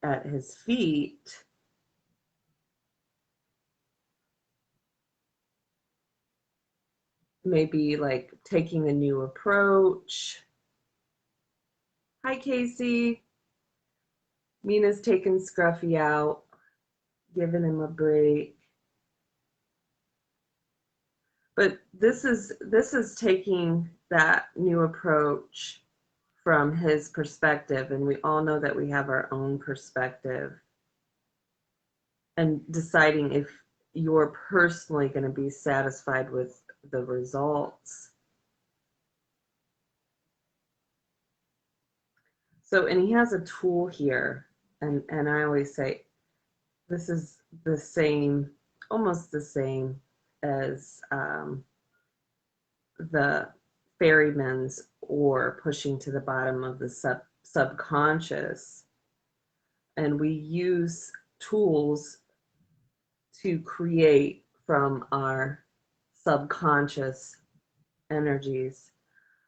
at his feet. Maybe like taking a new approach. Hi, Casey. Meena's taking Scruffy out, giving him a break. But this is taking that new approach from his perspective, and we all know that we have our own perspective, and deciding if you're personally going to be satisfied with the results. So, and he has a tool here, and I always say this is the same, almost the same as the ferryman's or pushing to the bottom of the subconscious. And we use tools to create from our subconscious energies.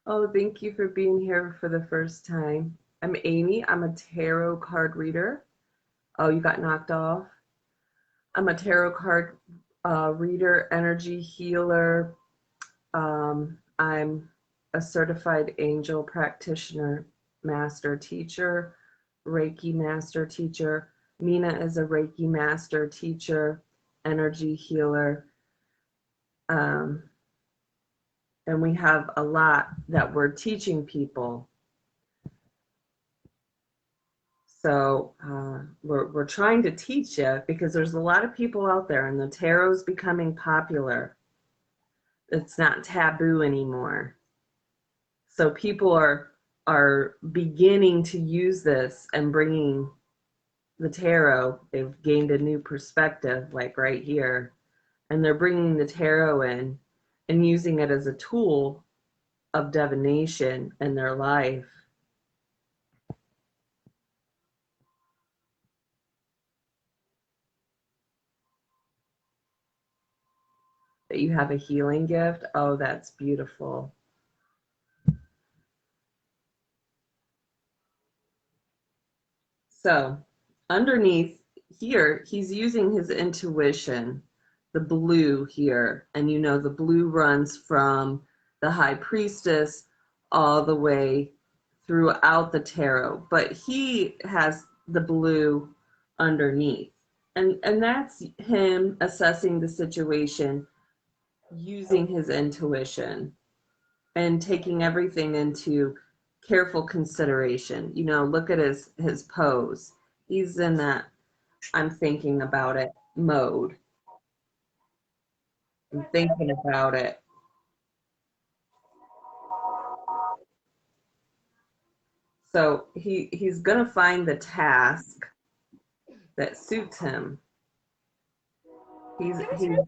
Oh, thank you for being here for the first time. I'm Amy. I'm a tarot card reader. Oh, you got knocked off? I'm a tarot card reader, energy healer. I'm a certified angel practitioner, master teacher, Reiki Master teacher. Meena is a Reiki Master teacher, energy healer. And we have a lot that we're teaching people. So we're trying to teach you, because there's a lot of people out there, and the tarot's becoming popular. It's not taboo anymore. So people are beginning to use this and bringing the tarot. They've gained a new perspective, like right here, and they're bringing the tarot in and using it as a tool of divination in their life. That you have a healing gift. Oh, that's beautiful. So underneath here, he's using his intuition, the blue here. And you know, the blue runs from the high priestess all the way throughout the tarot. But he has the blue underneath. And that's him assessing the situation using his intuition and taking everything into careful consideration. You know, look at his pose. He's in that I'm thinking about it mode. I'm thinking about it. So he's gonna find the task that suits him. He's gonna.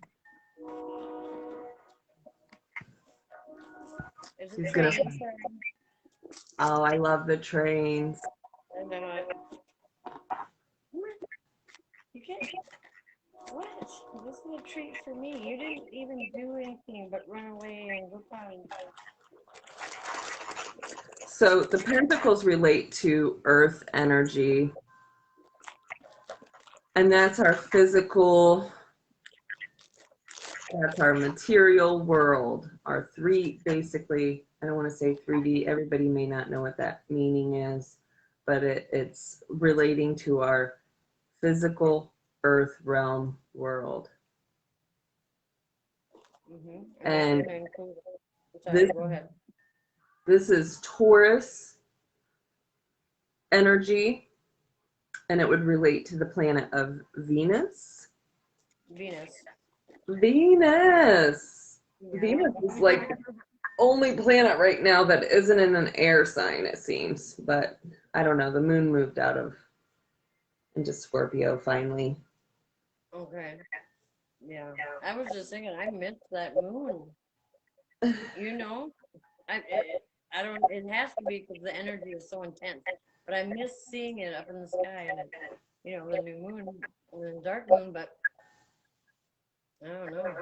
Oh, I love the trains. I know it. You can't. What? This is a treat for me. You didn't even do anything but run away and go find. So the pentacles relate to earth energy, and that's our physical, that's our material world, our three, basically, I don't want to say 3D, everybody may not know what that meaning is, but it's relating to our physical earth realm world. Mm-hmm. And Sorry, go ahead. This is Taurus energy, and it would relate to the planet of Venus. Venus. Venus is like the only planet right now that isn't in an air sign, it seems. But I don't know. The moon moved out of into Scorpio finally. Okay. Yeah. I was just thinking, I missed that moon. You know, I don't. It has to be because the energy is so intense. But I miss seeing it up in the sky, and you know, the new moon and the dark moon. But I don't know.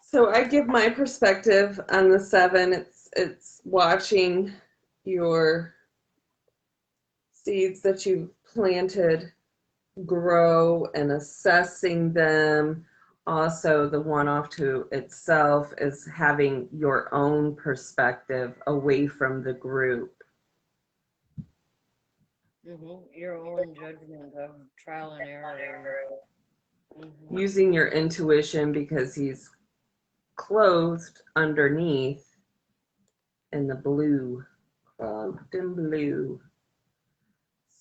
So I give my perspective on the 7. It's watching your seeds that you've planted grow and assessing them. Also, the one off to itself is having your own perspective away from the group. Your own judgment of trial and error. Using your intuition because he's clothed underneath in the blue, cloaked in blue.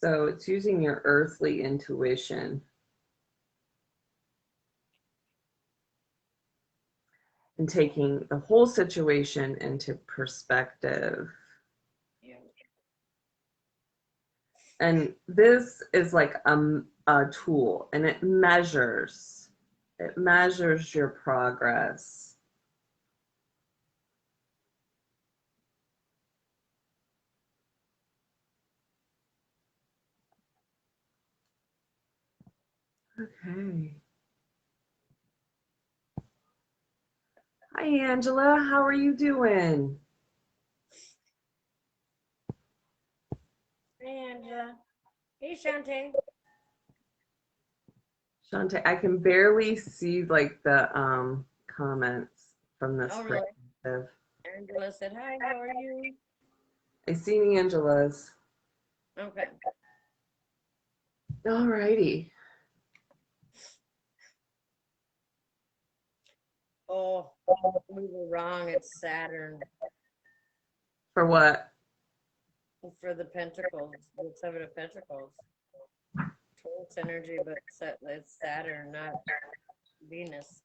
So it's using your earthly intuition. And taking the whole situation into perspective. Yeah. And this is like a tool, and it measures your progress. Okay. Hi, Angela. How are you doing? Hey, Angela. Hey, Shantae. Shante, I can barely see like the comments from this Really? perspective. Angela said, hi, how are you? I see Angela's. Okay. All righty. Oh, we were wrong. It's Saturn. For what? For the Pentacles, the Seven of Pentacles. Taurus energy, but it's Saturn, not Venus.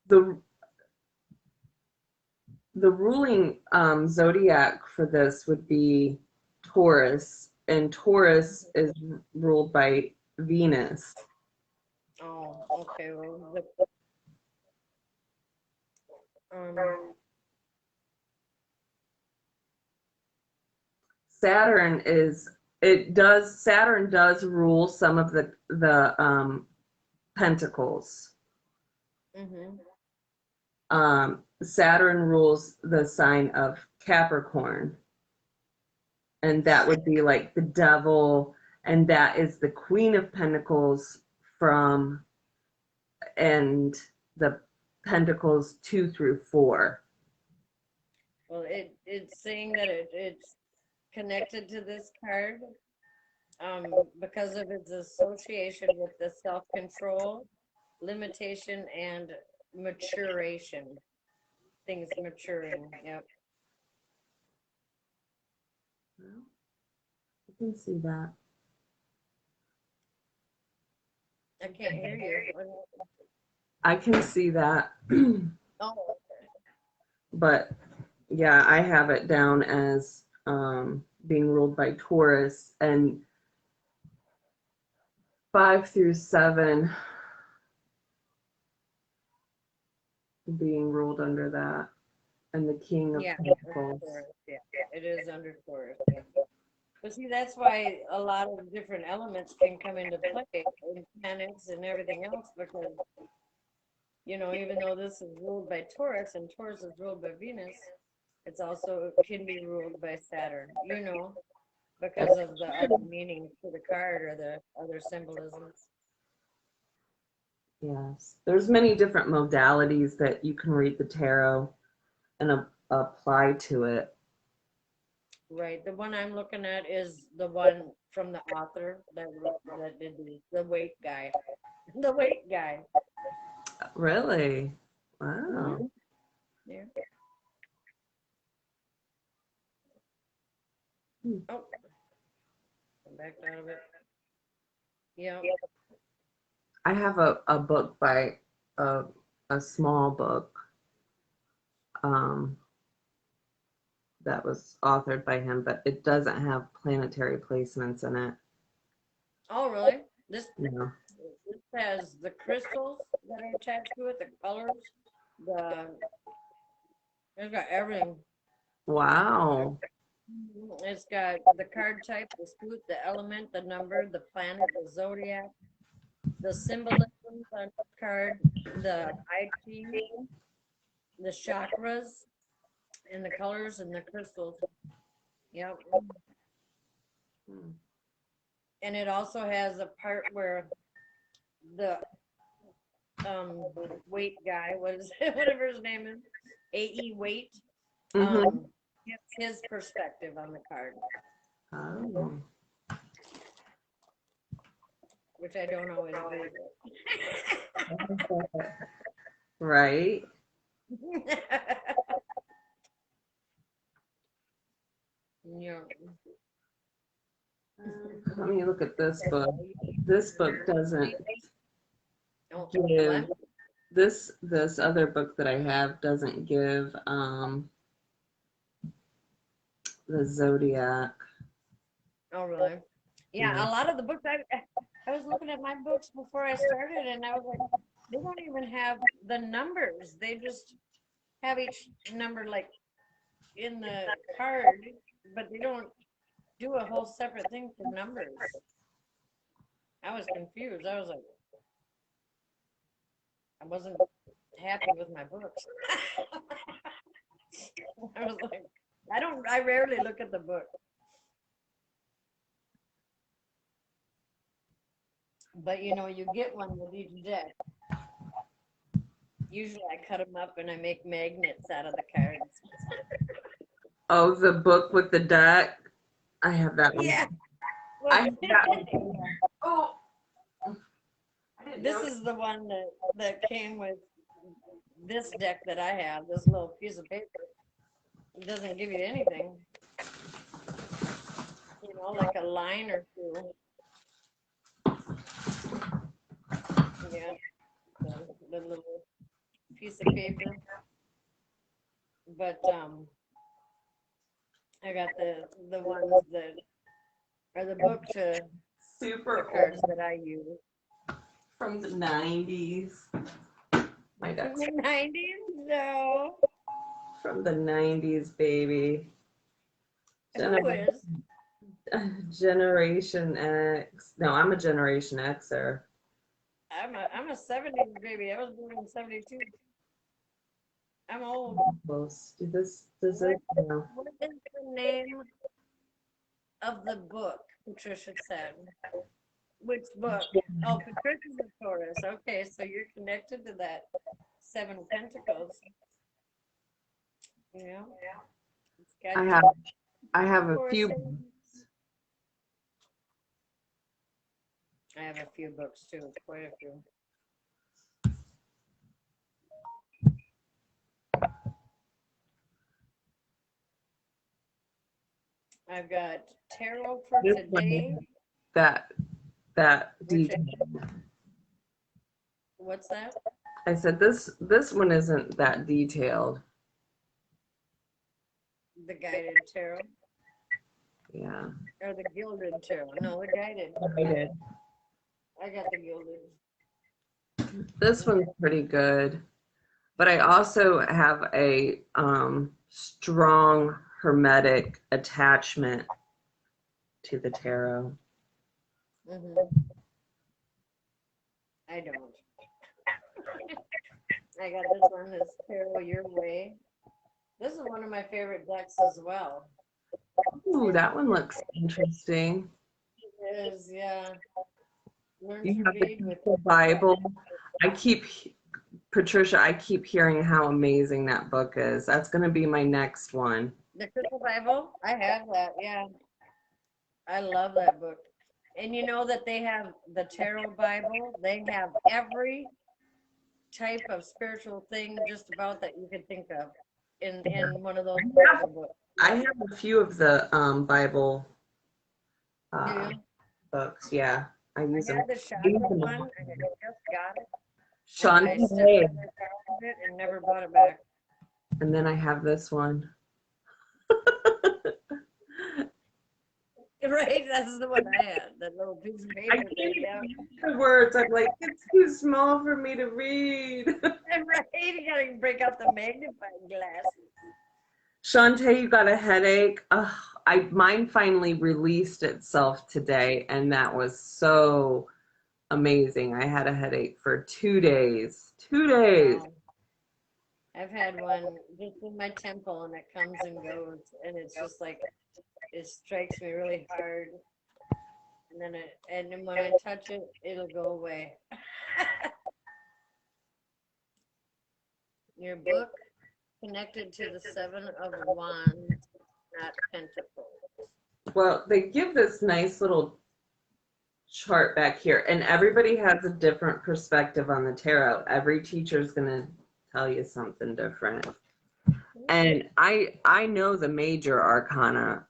The ruling zodiac for this would be Taurus, and Taurus is ruled by Venus. Oh, okay. Well, Saturn does rule some of the pentacles. Saturn rules the sign of Capricorn, and that would be like the devil, and that is the Queen of Pentacles and the Pentacles 2 through 4. well, it's saying that it's connected to this card because of its association with the self-control, limitation, and maturation. Things maturing. Yep. Well, I can see that. I can't hear you. I can see that. Oh, But yeah, I have it down as being ruled by Taurus, and 5 through 7 being ruled under that, and the King of yeah. Pentacles. Yeah, it is under Taurus. Yeah. But see, that's why a lot of different elements can come into play in planets and everything else because, even though this is ruled by Taurus and Taurus is ruled by Venus, it's also can be ruled by Saturn, because of the other meanings to the card or the other symbolisms. Yes, there's many different modalities that you can read the tarot and apply to it. Right. The one I'm looking at is the one from the author that did the weight guy. The weight guy. Really? Wow. Yeah. Hmm. Oh, I'm back out of it. Yeah. I have a book by a small book that was authored by him, but it doesn't have planetary placements in it. Oh, really? This No. this has the crystals that are attached to it, the colors, the it's got everything. Wow. It's got the card type, the spoot, the element, the number, the planet, the zodiac, the symbolisms on the card, the I Ching, the chakras, And the colors and the crystals. Yep. Hmm. And it also has a part where the weight guy, what is it, whatever his name is, AE weight, Mm-hmm. gives his perspective on the card, Oh. which I don't always agree Right. with. Yeah. Let me look at this book. This book doesn't Oh, give what? this other book that I have doesn't give the zodiac. Oh, really? Yeah, Yeah. a lot of the books I was looking at my books before I started, and I was like, they don't even have the numbers. They just have each number like in the card, but they don't do a whole separate thing for numbers. I was confused. I was like, I wasn't happy with my books. I was like, I rarely look at the book. But you know, you get one with each deck. Usually I cut them up and I make magnets out of the cards. Oh, the book with the deck. I have that one. Yeah. I Well, have that one. Oh. this is the one that came with this deck that I have, this little piece of paper. It doesn't give you anything. You know, like a line or two. Yeah. The little piece of paper. But I got the ones that are the book to the Super cards old that I use. from the 90s. My From dad's the 90s? No. from the 90s, baby. Who is? Generation X. No, I'm a Generation Xer. I'm a 70s baby. I was born in 72. I'm old. Close. Does What it? No. what is the name of the book? Patricia said. Which book? Oh, Patricia's a Taurus. Okay, so you're connected to that Seven of Pentacles. Yeah. It's got I you have I have a Taurus few. in. I have a few books too, quite a few. I've got tarot for This one today. isn't that Which detailed. what's that? I said this one isn't that detailed. The guided tarot Yeah. or the gilded tarot? No, the guided. I did. I got the gilded. This one's pretty good. But I also have a strong hermetic attachment to the tarot. I don't. I got this one. This Tarot Your Way. This is one of my favorite decks as well. Ooh, that one looks interesting. It is, yeah. Learn You to have the read with Crystal Bible. Patricia, I keep hearing how amazing that book is. That's going to be my next one. the Crystal Bible. I have that. Yeah, I love that book. And you know that they have the Tarot Bible. They have every type of spiritual thing just about that you could think of in one of those Bible books. I have a few of the Bible Do uh, you? books. Yeah, I I use them. had the chakra one, and I just got it. And I still Shantae. never found it and never bought it back. And then I have this one. Right, that's the one I had. That little piece of I paper can't thing. even Yeah. read the words. I'm like, it's too small for me to read. Right, you gotta break out the magnifying glasses. Shantae, you got a headache? Ugh, mine finally released itself today, and that was so amazing. I had a headache for 2 days. 2 days. Wow. I've had one just in my temple, and it comes and goes, and it's just like it strikes me really hard, and then when I touch it, it'll go away. Your book connected to the Seven of Wands, not Pentacles. Well, they give this nice little chart back here, and everybody has a different perspective on the tarot. Every teacher is going to tell you something different. And I know the major arcana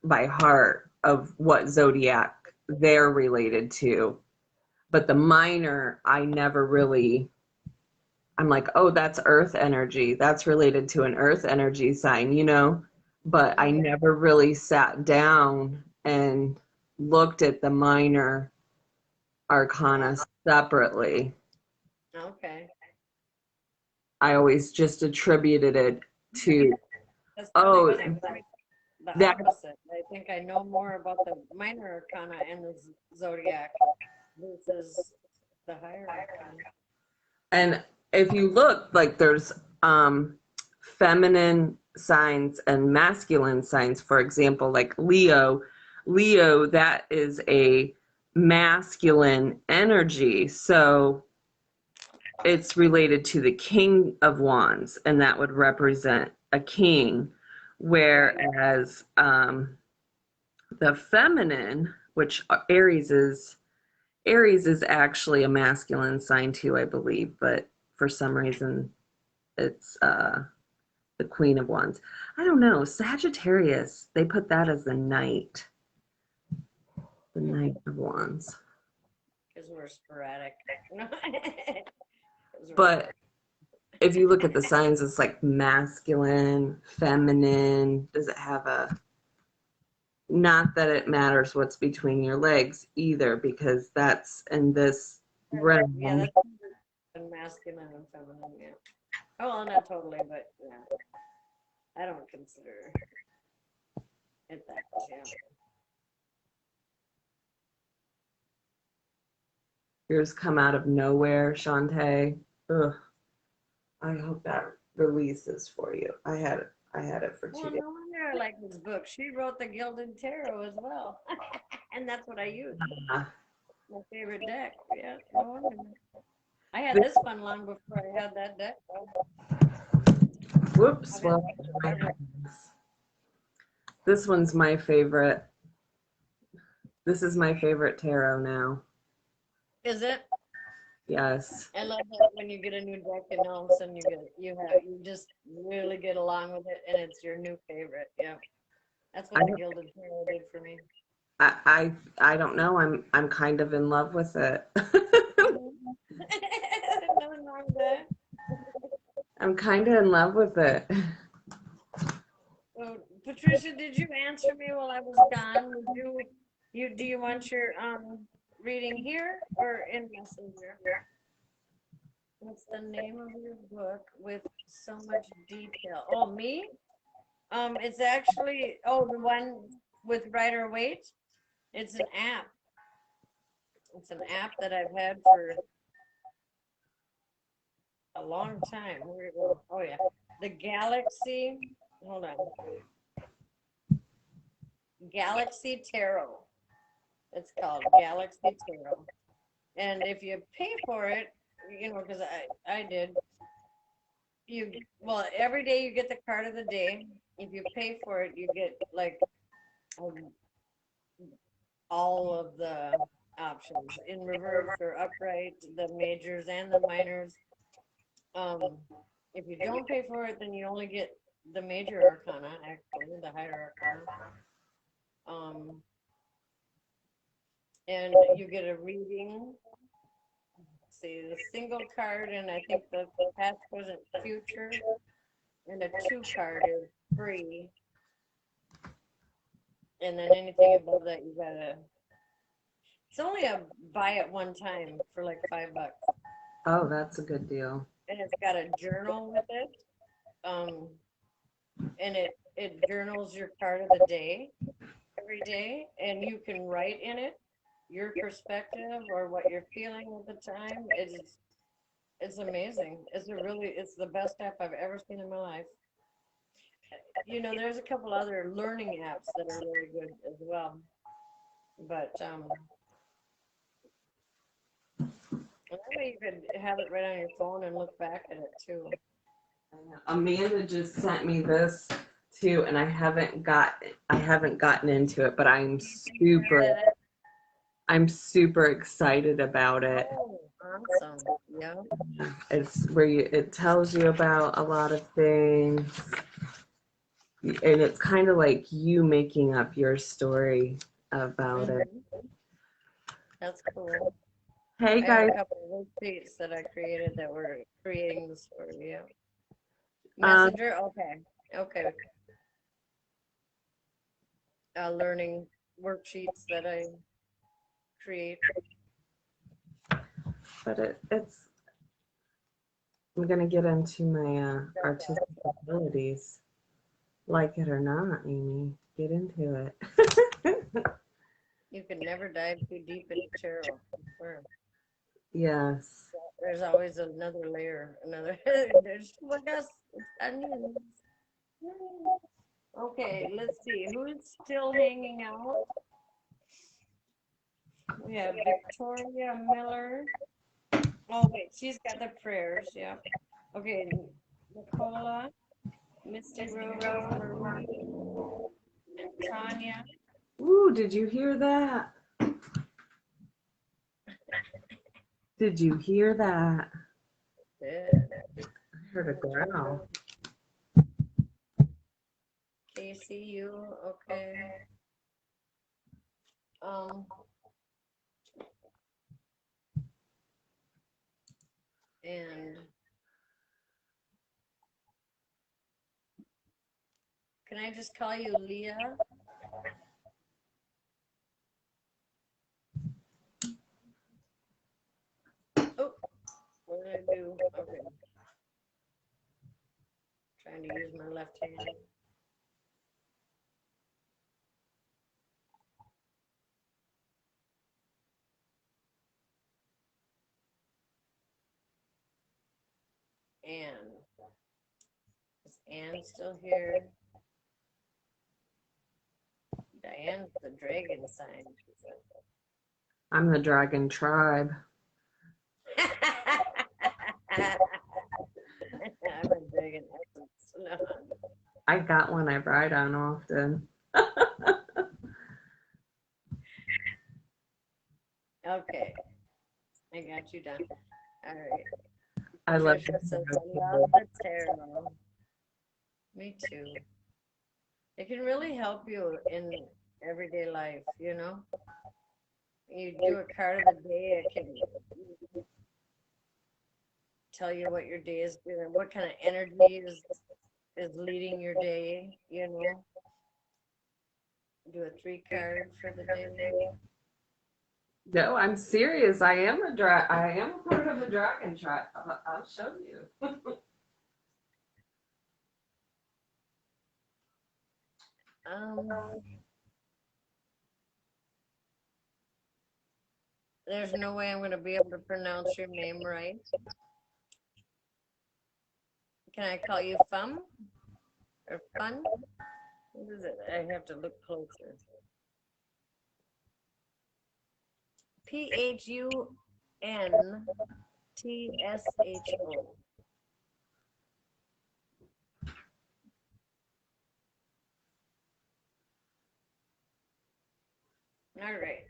by heart of what zodiac they're related to, but the minor I never really, I'm like, oh, that's earth energy, that's related to an earth energy sign, you know, but I never really sat down and looked at the minor arcana separately. Okay. I always just attributed it to, That's funny oh, because I'm like the that, opposite. I think I know more about the minor arcana and the zodiac versus the higher arcana. and if you look, like there's feminine signs and masculine signs. For example, like Leo, that is a masculine energy. So it's related to the King of Wands, and that would represent a king. Whereas the feminine, which Aries is actually a masculine sign too, I believe, but for some reason it's the Queen of Wands. I don't know. Sagittarius, they put that as the Knight. The Knight of Wands. Because we're sporadic. But if you look at the signs, it's like masculine, feminine. Does it have a, not that it matters what's between your legs either, because that's in this realm. Yeah, that's masculine and feminine, yeah. Oh, well, not totally, but yeah. I don't consider it that, yeah. Yours come out of nowhere, Shantae. Ugh. I hope that releases for you. I had it for 2 Well, days. no wonder I like this book. She wrote the Gilded Tarot as well. And that's what I use. My favorite deck. Yeah, no wonder. I had this one long before I had that deck. Whoops. Well, this one's my favorite. This is my favorite tarot now. Is it? Yes. I love that when you get a new deck and all of a sudden you just really get along with it and it's your new favorite. Yeah. That's what the Gilded Tarot did for me. I don't know. I'm kind of in love with it. Nothing wrong with that. I'm kind of in love with it. So, Patricia, did you answer me while I was gone? Do you want your reading here or in Messenger? What's the name of your book with so much detail? Oh, me? It's actually the one with Rider Waite. It's an app. It's an app that I've had for a long time. Where it go? Oh yeah, the Galaxy. Hold on. Galaxy Tarot. It's called Galaxy Tarot. And if you pay for it, because I did, every day you get the card of the day. If you pay for it, you get like all of the options in reverse or upright, the majors and the minors. If you don't pay for it, then you only get the major arcana, actually, the higher arcana. And you get a reading. See, the single card, and I think the past, present, future, and a 2 card is free. And then anything above that, you gotta. It's only a buy at one time for like $5. Oh, that's a good deal. And it's got a journal with it. And it journals your card of the day every day, and you can write in it your perspective or what you're feeling at the time. It's amazing. It's the best app I've ever seen in my life. There's a couple other learning apps that are really good as well. But maybe you could have it right on your phone and look back at it too. Amanda just sent me this too, and I haven't gotten into it, but I'm super excited about it. Oh, awesome. Yeah. It's where it tells you about a lot of things, and it's kind of like you making up your story about it. That's cool. Hey I have guys, a couple of worksheets that I created that were creating the story. Yeah. Messenger. Okay. Learning worksheets that I create. but it's I'm gonna get into my artistic abilities, like it or not, Amy. Get into it. You can never dive too deep into tarot. I swear. Yes. There's always another layer, there's it's onions. Okay, let's see who's still hanging out. We have Victoria Miller. Oh wait, she's got the prayers. Yeah. Okay, Nicola, Misty Rose, Marie, and Tanya. Ooh, did you hear that? Did you hear that? Good. I heard a growl. Casey, you okay? And can I just call you Leah? Oh, what did I do? Okay. Trying to use my left hand. Anne. Is Anne still here? Diane's the dragon sign. I'm the dragon tribe. I'm a dragon essence. No. I got one I ride on often. Okay. I got you done. All right. I love Patricia says, I love the tarot. Me too. It can really help you in everyday life, you know? You do a card of the day, it can tell you what your day is doing, what kind of energy is leading your day, you know? Do a 3 card for the day. No, I'm serious. I am a part of a dragon tribe. I'll show you. There's no way I'm going to be able to pronounce your name right. Can I call you Fum? Or Fun? What is it? I have to look closer. Phuntsho. All right.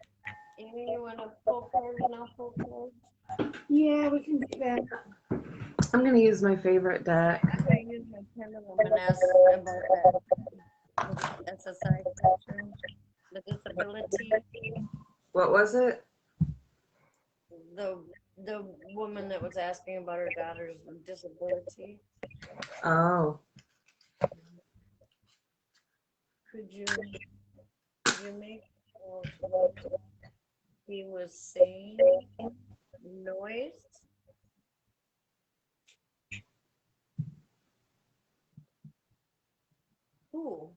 Amy, you want to pull cards and I'll pull cards? Yeah, we can do that. I'm gonna use my favorite deck. I'm going to use my pendulum and ask about that SSI question, the disability. What was it? The woman that was asking about her daughter's disability. Oh. Could you make what he was saying noise? Who?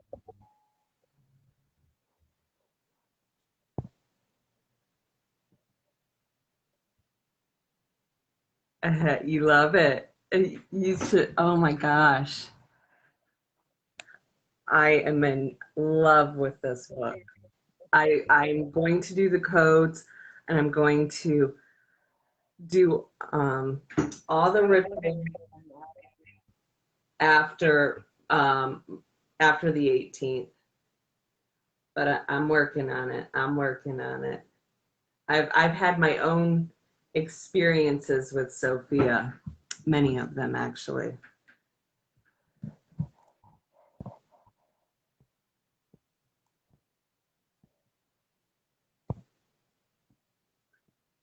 You love it. You should, oh my gosh. I am in love with this book. I'm going to do the codes, and I'm going to do all the rituals after after the 18th. But I'm working on it. I'm working on it. I've had my own experiences with Sophia, many of them actually.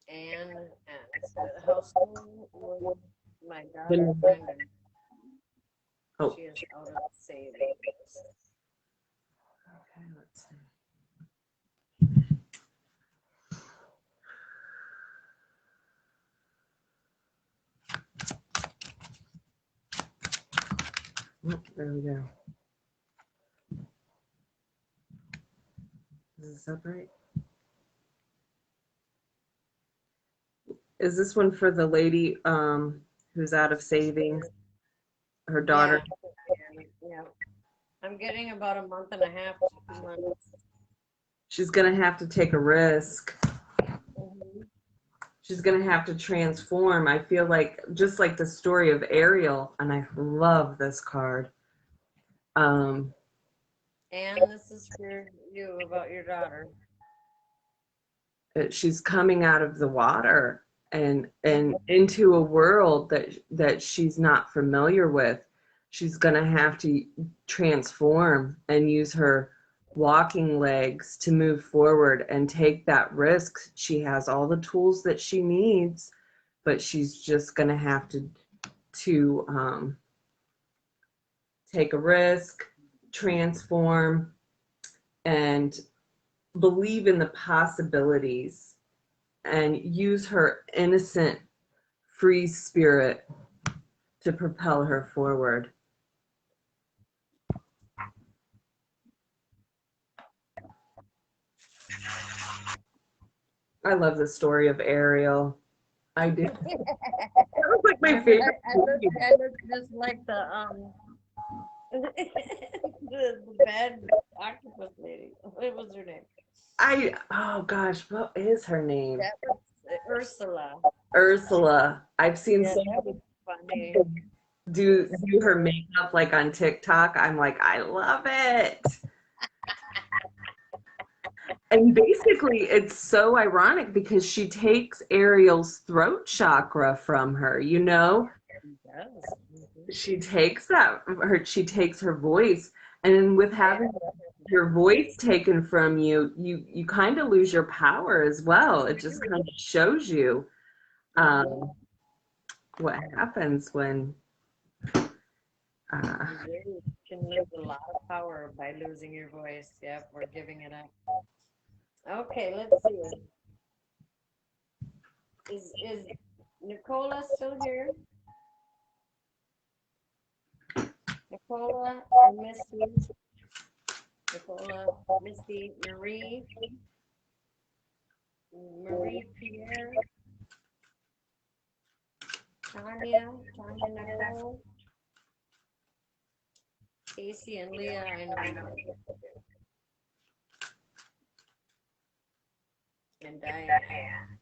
And how soon will my daughter Brenda? Oh, She is out of savings. okay, let's see. Oh, there we go. Is this up right? Is this one for the lady who's out of savings? Her daughter? Yeah. I'm getting about a month and a half to 2 months. She's gonna have to take a risk. Mm-hmm. She's gonna have to transform. I feel like just like the story of Ariel, and I love this card. And this is for you about your daughter. She's coming out of the water and into a world that she's not familiar with. She's gonna have to transform and use her walking legs to move forward and take that risk. She has all the tools that she needs, but she's just gonna have to take a risk, transform, and believe in the possibilities and use her innocent, free spirit to propel her forward. I love the story of Ariel. I do. That was like my favorite. I look just like the bad octopus lady. What was her name? Oh gosh, what is her name? That was Ursula. Ursula. I've seen Yeah, so that many was funny. people do her makeup like on TikTok. I'm like, I love it. And basically, it's so ironic because she takes Ariel's throat chakra from her, you know? Yes. She takes she takes her voice, and with having your voice taken from you, you kind of lose your power as well. It just kind of shows you what happens when You can lose a lot of power by losing your voice. Yep, we're giving it up. Okay, let's see. Is Nicola still here? Nicola or Misty? Nicola, Misty, Marie Pierre, Tanya Nicole, Casey and Leah. I know I'm not here. And Diane.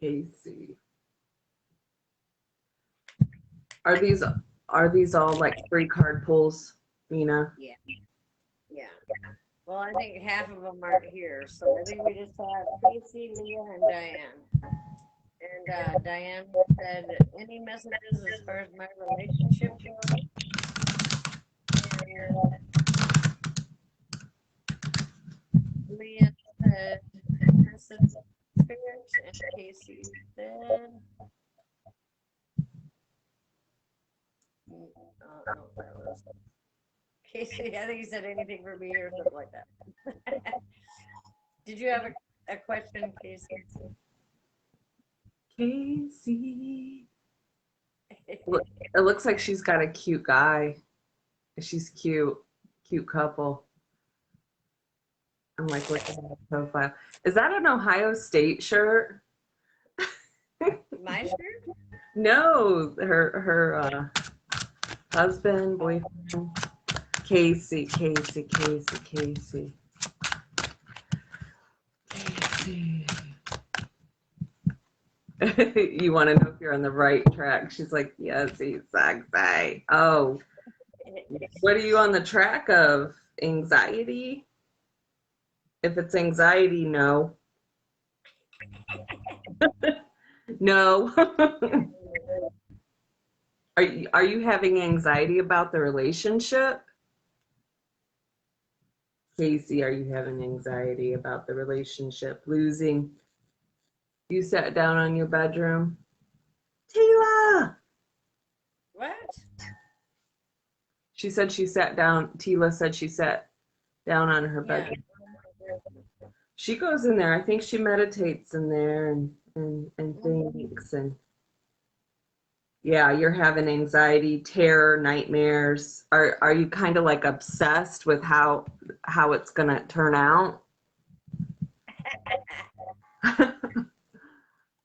Casey. Are these all like free card pulls, Meena? Yeah. Well, I think half of them aren't here, so I think we just have Casey, Leah, and Diane. And Diane said, any messages as far as my relationship goes? And Leah said, message spirit, and Casey said, no, that was Casey. I think he said anything for me or something like that. Did you have a question, Casey? Casey. It looks like she's got a cute guy. She's cute couple. I'm like looking at her profile. Is that an Ohio State shirt? My shirt? No, her husband, boyfriend, Casey. You want to know if you're on the right track? She's like, yes, he's sexy. Oh, what are you on the track of? Anxiety? If it's anxiety, no. No. Are you having anxiety about the relationship? Casey, are you having anxiety about the relationship? Losing? You sat down on your bedroom? Tila! What? She said she sat down. Tila said she sat down on her Yeah. bedroom. She goes in there. I think she meditates in there and thinks. And yeah, you're having anxiety, terror, nightmares. Are you kind of like obsessed with how it's gonna turn out?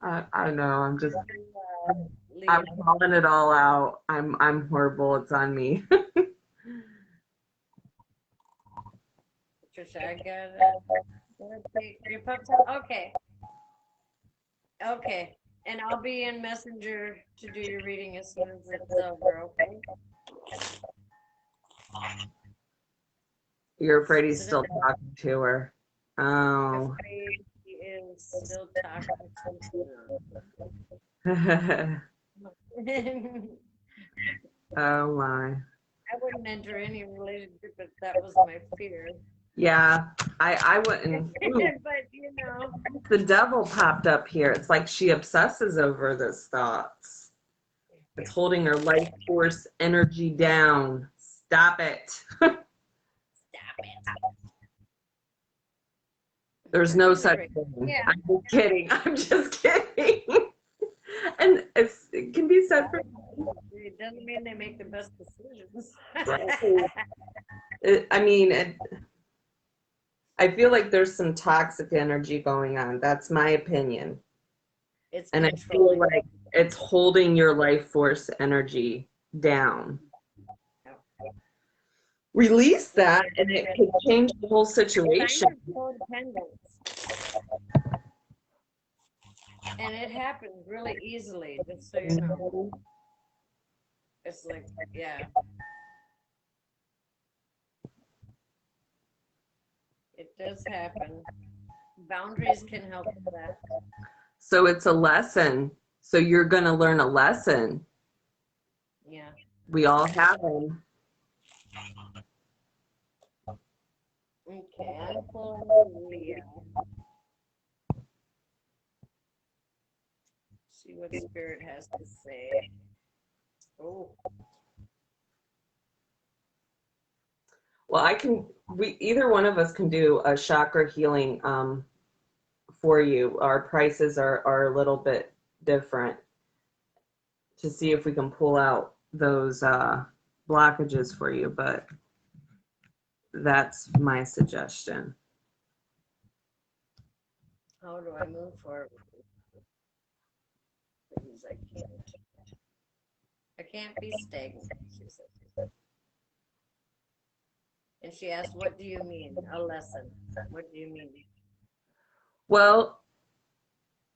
I know. I'm calling it all out. I'm horrible. It's on me. Trisha, I gotta take your pups out. Okay. Okay. And I'll be in Messenger to do your reading as soon as it's over, okay? You're afraid he's still talking to her. Oh. Afraid he is still talking to her. Oh my. I wouldn't enter any relationship if that was my fear. Yeah, I wouldn't. Ooh, But you know, the devil popped up here. It's like she obsesses over those thoughts. It's holding her life force energy down. Stop it. stop it. There's no such thing. Yeah. I'm just kidding. I'm just kidding. And it can be said for It doesn't mean they make the best decisions. I mean, I feel like there's some toxic energy going on. That's my opinion. It's And I feel like it's holding your life force energy down. Release that and it could change the whole situation. Codependence. And it happens really easily, just so you know. It's like, yeah. It does happen. Boundaries can help with that. So it's a lesson. So you're going to learn a lesson. Yeah. We all have them. Okay, I'm pulling Leo. See what Spirit has to say. Oh. Well, either one of us can do a chakra healing for you. Our prices are a little bit different to see if we can pull out those blockages for you, but that's my suggestion. How do I move forward? Please, I can't be stagnant, she said. And she asked, what do you mean? A lesson. What do you mean? Well,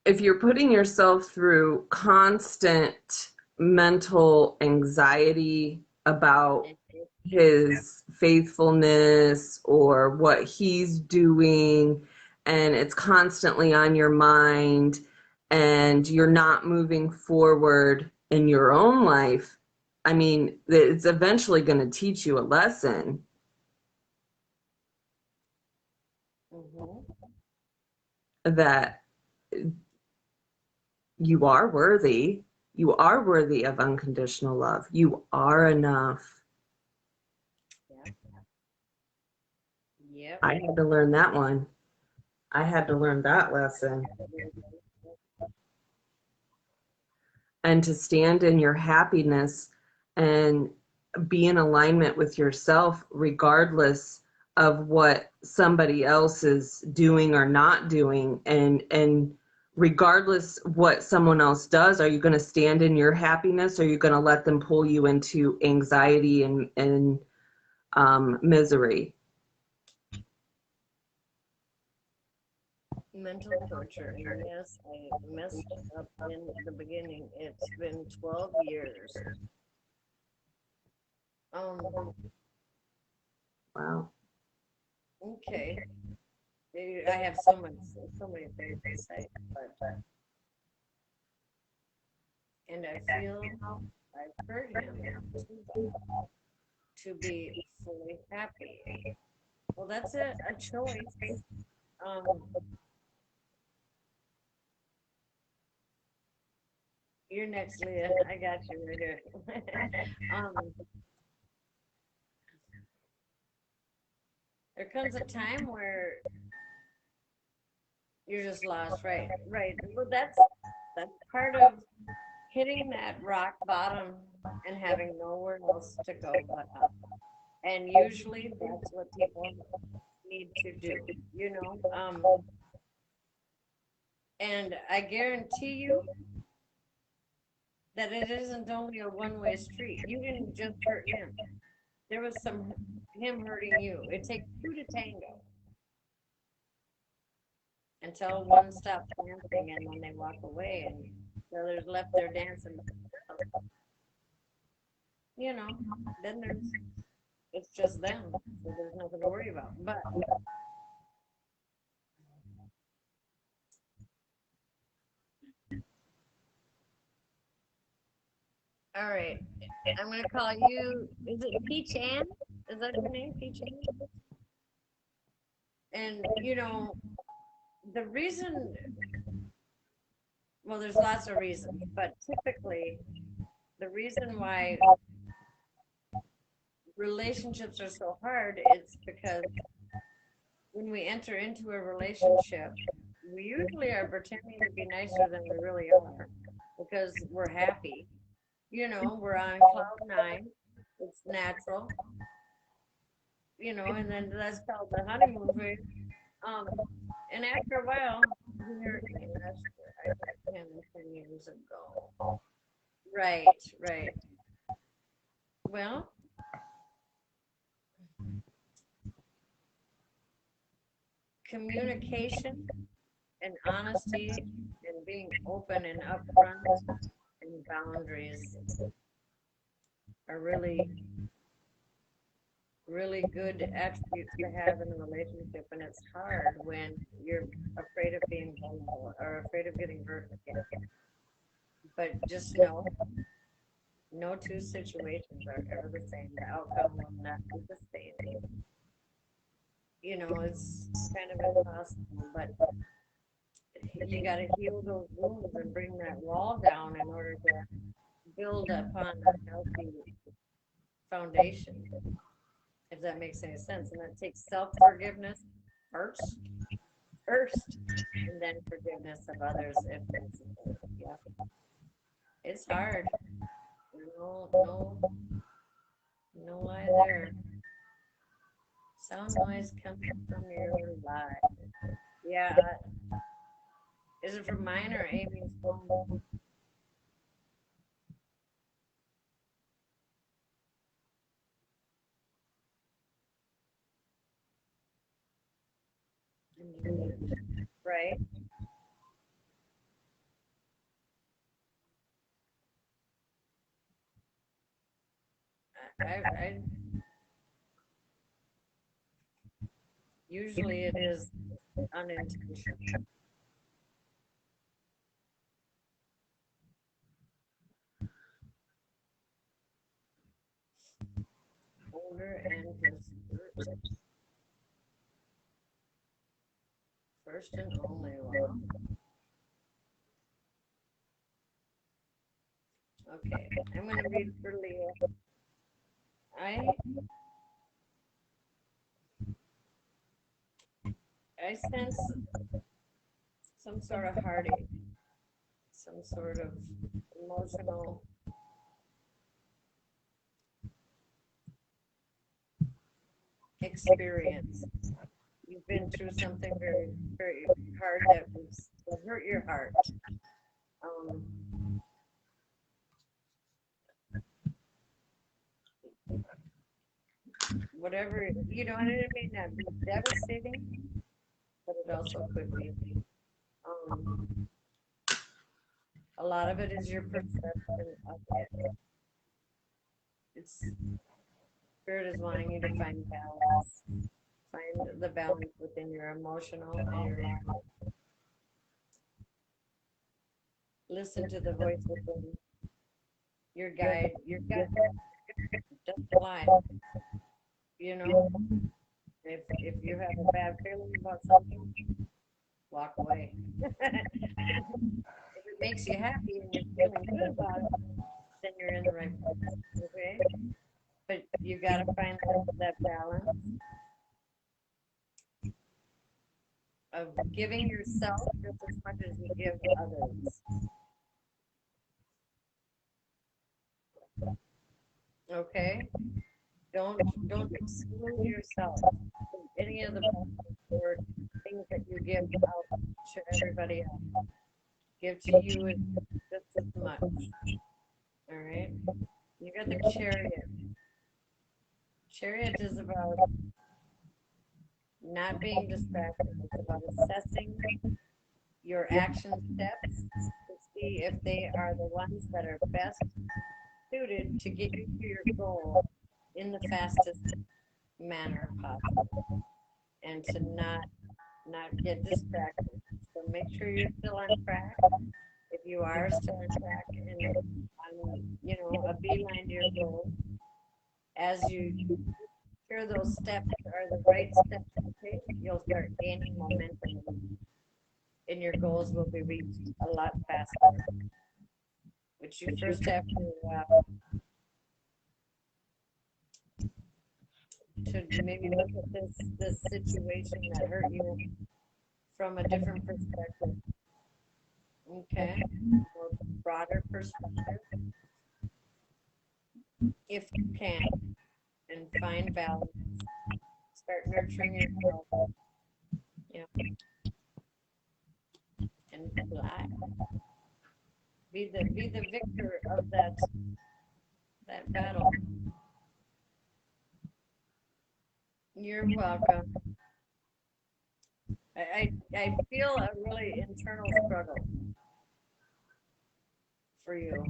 if you're putting yourself through constant mental anxiety about his faithfulness or what he's doing, and it's constantly on your mind, and you're not moving forward in your own life, I mean, it's eventually going to teach you a lesson. That you are worthy. You are worthy of unconditional love. You are enough. Yep. I had to learn that one. I had to learn that lesson. And to stand in your happiness and be in alignment with yourself, regardless of what somebody else is doing or not doing, and regardless what someone else does, are you going to stand in your happiness, or are you going to let them pull you into anxiety and misery? Mental torture. And yes, I messed up in the beginning. It's been 12 years. Wow. Okay. I have so many things to say, but and I feel I've hurt him to be fully happy. Well, that's a choice. You're next, Leah. I got you right here. There comes a time where you're just lost, right? Right. Well, that's part of hitting that rock bottom and having nowhere else to go but up. And usually that's what people need to do, you know. And I guarantee you that it isn't only a one-way street. You didn't just hurt him. There was him hurting you. It takes two to tango. Until one stops dancing and then they walk away and the others left there dancing. You know, then it's just them. So there's nothing to worry about. But all right. I'm gonna call you, is it Peach Ann? Is that your name, Peach Ann? And you know, the reason, well, there's lots of reasons, but typically the reason why relationships are so hard is because when we enter into a relationship, we usually are pretending to be nicer than we really are because we're happy. You know, we're on cloud nine. It's natural. You know, and then that's called the honeymoon phase. And after a while, he hurt me. That's I hurt him 10 years ago. Right, right. Well, communication and honesty and being open and upfront and boundaries are really, really good attributes to have in a relationship. And it's hard when you're afraid of being vulnerable or afraid of getting hurt again. But just know, no two situations are ever the same. The outcome will not be the same. You know, it's kind of impossible, but you got to heal those wounds and bring that wall down in order to build upon a healthy foundation, if that makes any sense. And that takes self-forgiveness first, and then forgiveness of others if necessary. Yeah, it's hard. No lie there. Sound noise coming from your live. Yeah. Is it from mine or Amy's phone? Right? I usually it is unintentional. Older and his first and only one. Okay, I'm going to read for Leah. I sense some sort of heartache, some sort of emotional experience. You've been through something very, very hard that hurt your heart. Whatever, you know, and it may not be devastating, but it also could be. A lot of it is your perception of it. It's Spirit is wanting you to find balance. Find the balance within your emotional and your logic. Listen to the voice within your guide. Your gut doesn't lie. You know, if you have a bad feeling about something, walk away. If it makes you happy and you're feeling good about it, then you're in the right place. Okay? But you got to find that balance of giving yourself just as much as you give others. Okay? Don't exclude yourself from any of the benefits or things that you give out to everybody else. Give to you just as much. All right? You got the chariot. Chariot is about not being distracted. It's about assessing your action steps to see if they are the ones that are best suited to get you to your goal in the fastest manner possible, and to not get distracted. So make sure you're still on track. If you are still on track and on, you know, a beeline to your goal, as you sure those steps are the right steps to take, you'll start gaining momentum, and your goals will be reached a lot faster. But you first have to maybe look at this situation that hurt you from a different perspective. Okay, or broader perspective, if you can, and find balance. Start nurturing yourself. Yeah, and fly. Be the victor of that battle. You're welcome. I feel a really internal struggle for you.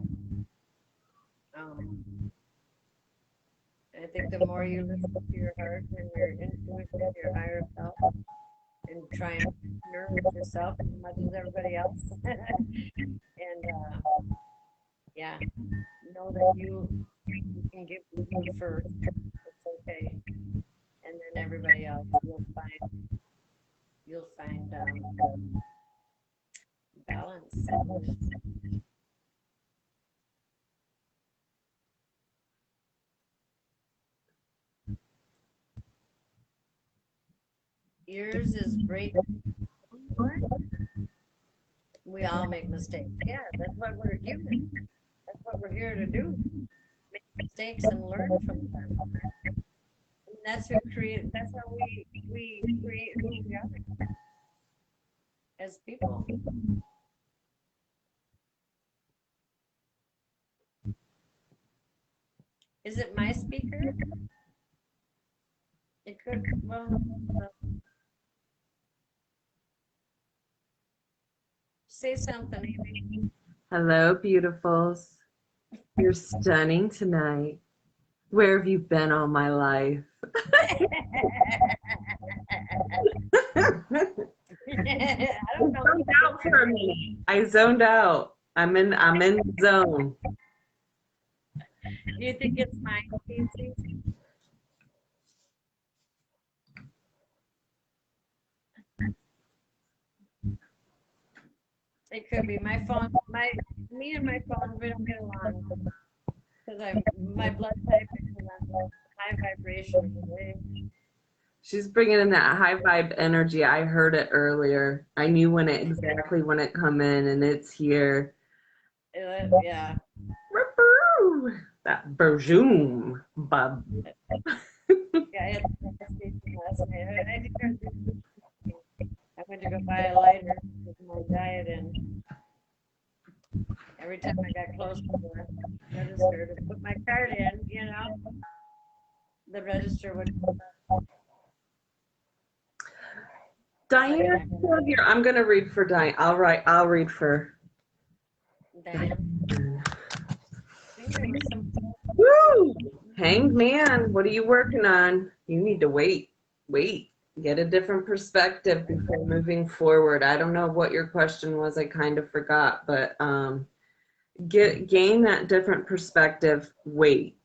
I think the more you listen to your heart and your intuition, your higher self, and try and nourish yourself as much as everybody else, and yeah, know that you can give you first. It's okay, and then everybody else you'll find balance. Yours is great. We all make mistakes. Yeah, that's why we're human. That's what we're here to do. Make mistakes and learn from them. And that's how we create who we are as people. Is it my speaker? It could, well, say something, Amy. Hello, beautifuls. You're stunning tonight. Where have you been all my life? I don't know. Zoned out for a minute. I zoned out. I'm in the zone. Do you think it's mine, Casey? It could be my phone. Me and my phone, we don't get along because my blood type is on high vibration. She's bringing in that high vibe energy. I heard it earlier. I knew exactly when it come in, and it's here. Yeah. That boom, bub. Yeah, last night. I think I went to go buy a lighter with my diet, and every time I got close to the register to put my card in, the register would. Diane, I'm going to read for Diane. I'll read for Diane. Woo! Hanged man, what are you working on? You need to wait. Get a different perspective before moving forward. I don't know what your question was. I kind of forgot, but gain that different perspective. Wait.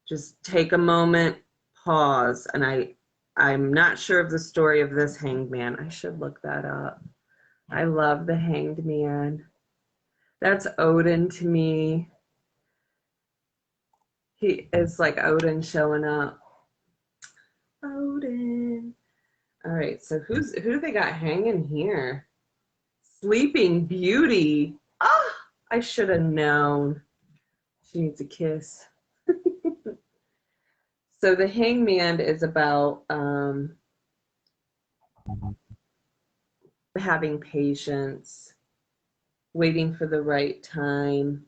Just take a moment, pause, and I'm not sure of the story of this hanged man. I should look that up. I love the hanged man. That's Odin to me. He is like Odin showing up. Odin. All right, so who do they got hanging here? Sleeping Beauty. Ah, I should have known. She needs a kiss. So the hangman is about having patience, waiting for the right time.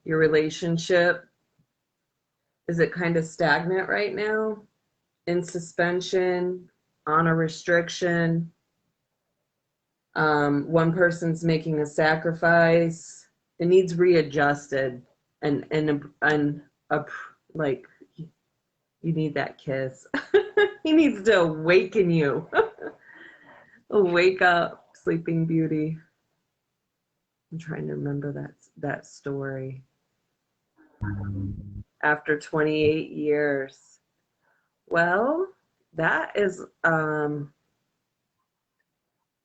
Your relationship, is it kind of stagnant right now? In suspension, on a restriction? One person's making a sacrifice. It needs readjusted, and like you need that kiss. He needs to awaken you. Wake up, Sleeping Beauty. I'm trying to remember that story. After 28 years. Well, that is a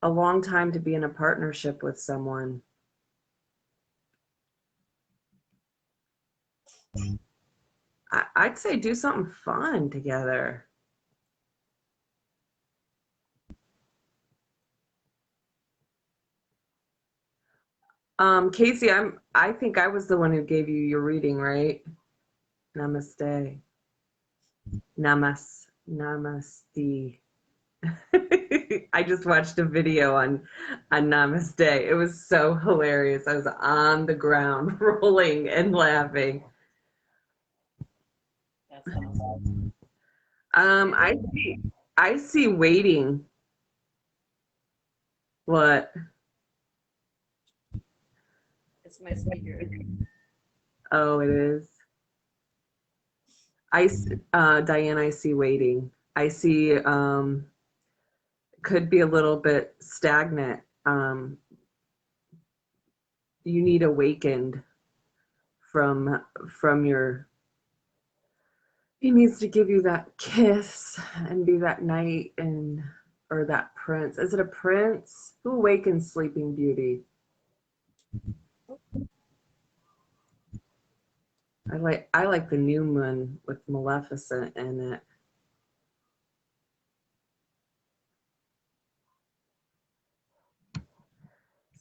long time to be in a partnership with someone. I'd say do something fun together. Casey, I think I was the one who gave you your reading, right? Namaste. Namaste. I just watched a video on Namaste. It was so hilarious. I was on the ground rolling and laughing. That's awesome. I see waiting. What? It's my speaker. Oh, it is. Diane, I see waiting. I see could be a little bit stagnant. You need awakened from your. He needs to give you that kiss and be that knight or that prince. Is it a prince? Who awakens Sleeping Beauty? I like the new moon with Maleficent in it.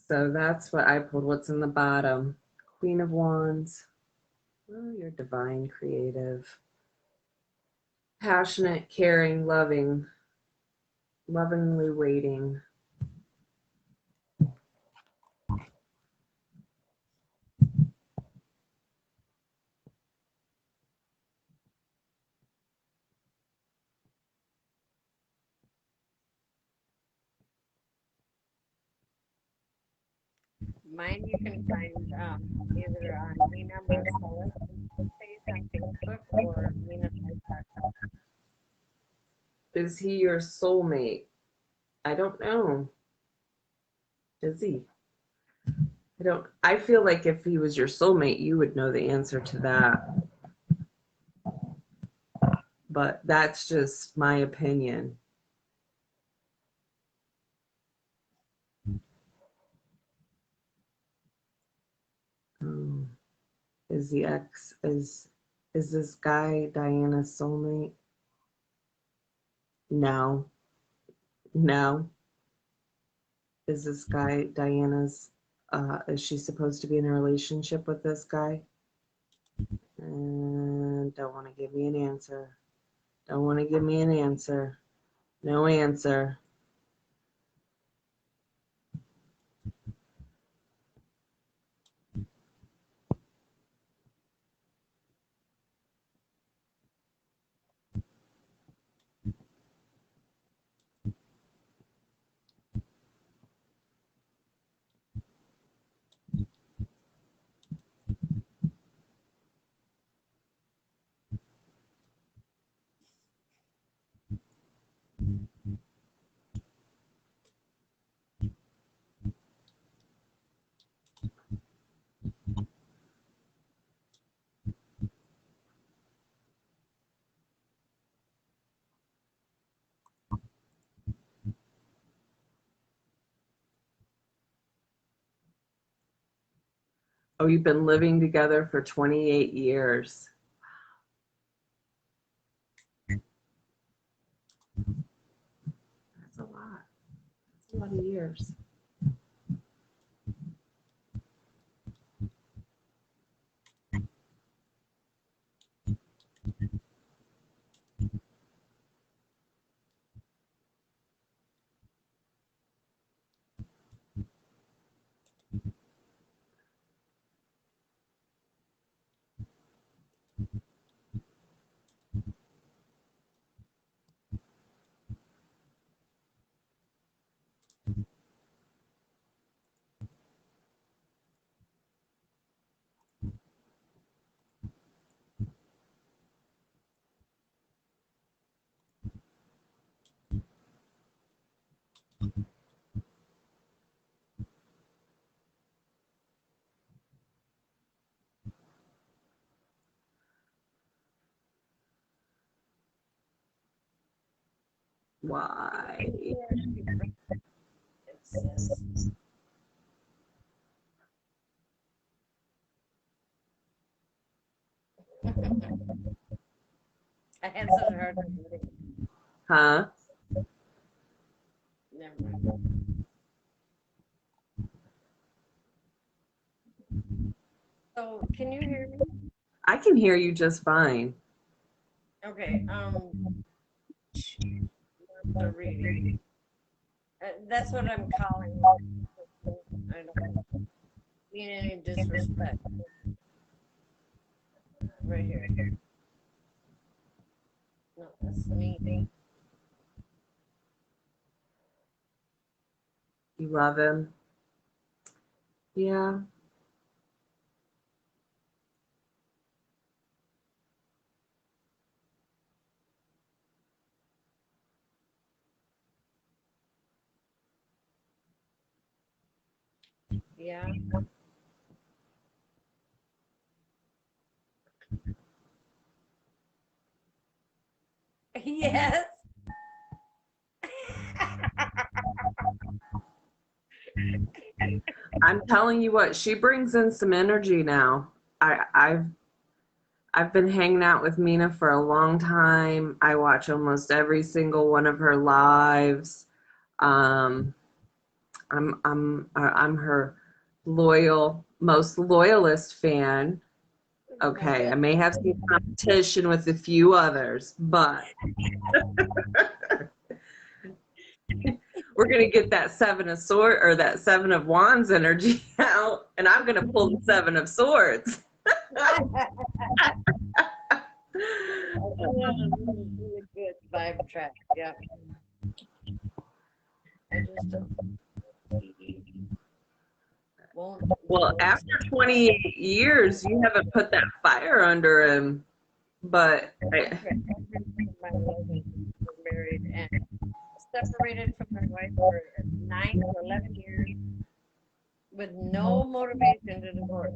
So that's what I pulled. What's in the bottom? Queen of Wands. Oh, you're divine, creative, passionate, caring, loving, lovingly waiting. Mine you can find either on Meena Says page on Facebook or meenasays.com. Is he your soulmate? I don't know. Is he? I feel like if he was your soulmate, you would know the answer to that. But that's just my opinion. Is this guy Diana's soulmate? No. Is this guy Diana's is she supposed to be in a relationship with this guy? And don't want to give me an answer. Don't want to give me an answer. No answer. Oh, you've been living together for 28 years. That's a lot. That's a lot of years. Why? I had such a hard time with it. Huh? Never mind. So, can you hear me? I can hear you just fine. Okay. The reading. That's what I'm calling it. I don't mean any disrespect. Right here. No, that's me. You love him? Yeah. Yeah. Yes. I'm telling you what, she brings in some energy now. I've been hanging out with Meena for a long time. I watch almost every single one of her lives. Um, I'm her most loyalist fan. Okay, I may have some competition with a few others, but we're gonna get that seven of wands energy out, and I'm gonna pull the 7 of swords. Really good vibe track. Yeah. I just won't. Well, after 28 years, you haven't put that fire under him, but My husband was married and separated from my wife for 9 or 11 years with no motivation to divorce.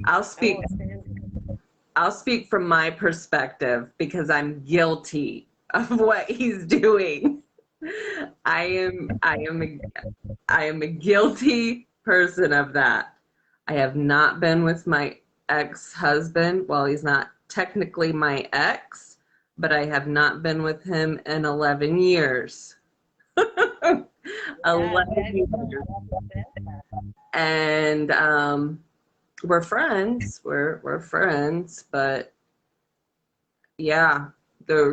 I'll I speak won't stand. I'll speak from my perspective because I'm guilty of what he's doing. I am a guilty person of that. I have not been with my ex-husband. Well, he's not technically my ex, but I have not been with him in 11 years. 11 years. And we're friends. We're friends, but yeah,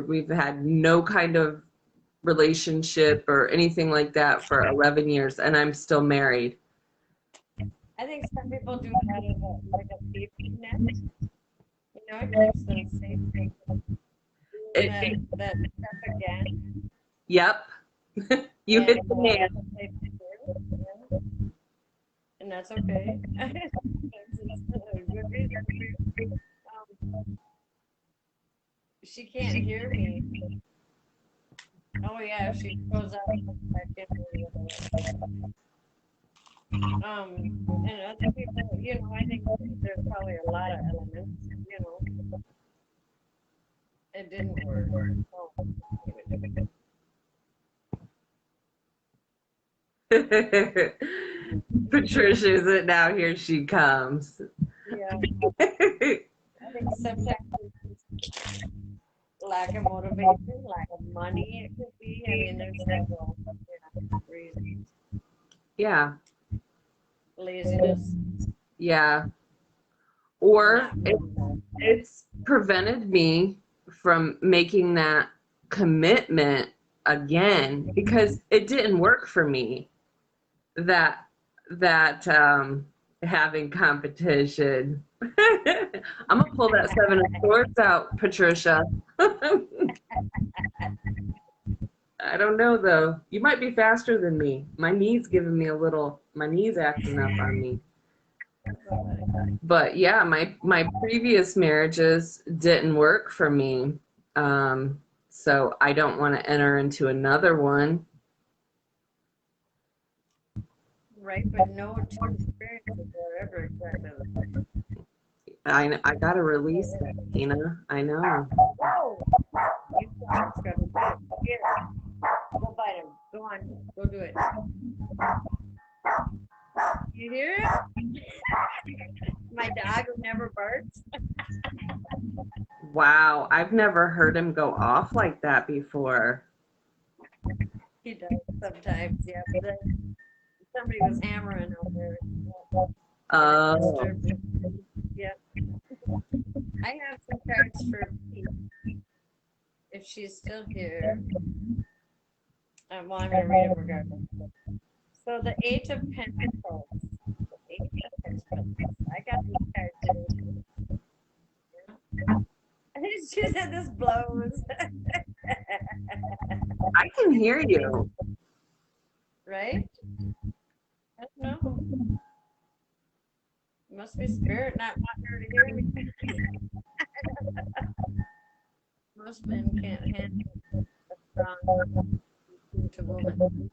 we've had no kind of relationship or anything like that for 11 years, and I'm still married. I think some people do that as like a safety net. You know, it keeps them safe from doing that stuff again. Yep. You And hit the nail. that's what they do. Yeah. And that's okay. It's a good reason. She can't hear me. Oh yeah, she goes out and comes back in. And other people, you know, I think there's probably a lot of elements. You know, it didn't work. Oh, Patricia's it now. Here she comes. yeah, I think sometimes it's lack of motivation, lack of money. It could be. I mean, there's several reasons. Yeah. Laziness, Yeah. Or not really. it's prevented me from making that commitment again because it didn't work for me. That having competition. I'm gonna pull that 7 of Swords out, Patricia. I don't know though. You might be faster than me. My knee's giving me a little. My knee's acting up on me. But yeah, my previous marriages didn't work for me. So I don't want to enter into another one. Right, but no two experiences are ever exactly the same. I gotta release that, Tina. I know. Whoa! You dogs gotta do it. Here, go bite him. Go on, go do it. You hear it? My dog who never barks. Wow, I've never heard him go off like that before. He does sometimes, yeah. But then somebody was hammering out there. Oh, Yeah. I have some cards for Pete. If she's still here. Well, I'm going to read them regardless. So the Eight of Pentacles. The Eight of Pentacles. I got these cards too. She said this blows. I can hear you. Right? I don't know. Must be spirit not wanting her to hear me. Most men can't handle a strong to woman.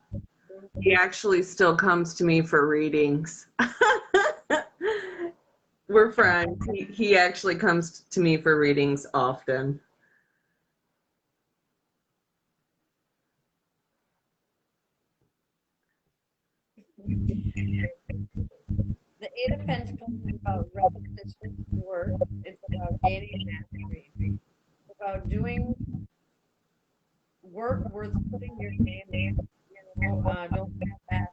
He actually still comes to me for readings. We're friends. He actually comes to me for readings often. The Eight of Pentacles is about repetition work. It's about gaining mastery. It's about doing work worth putting your name in. You know, don't cut back.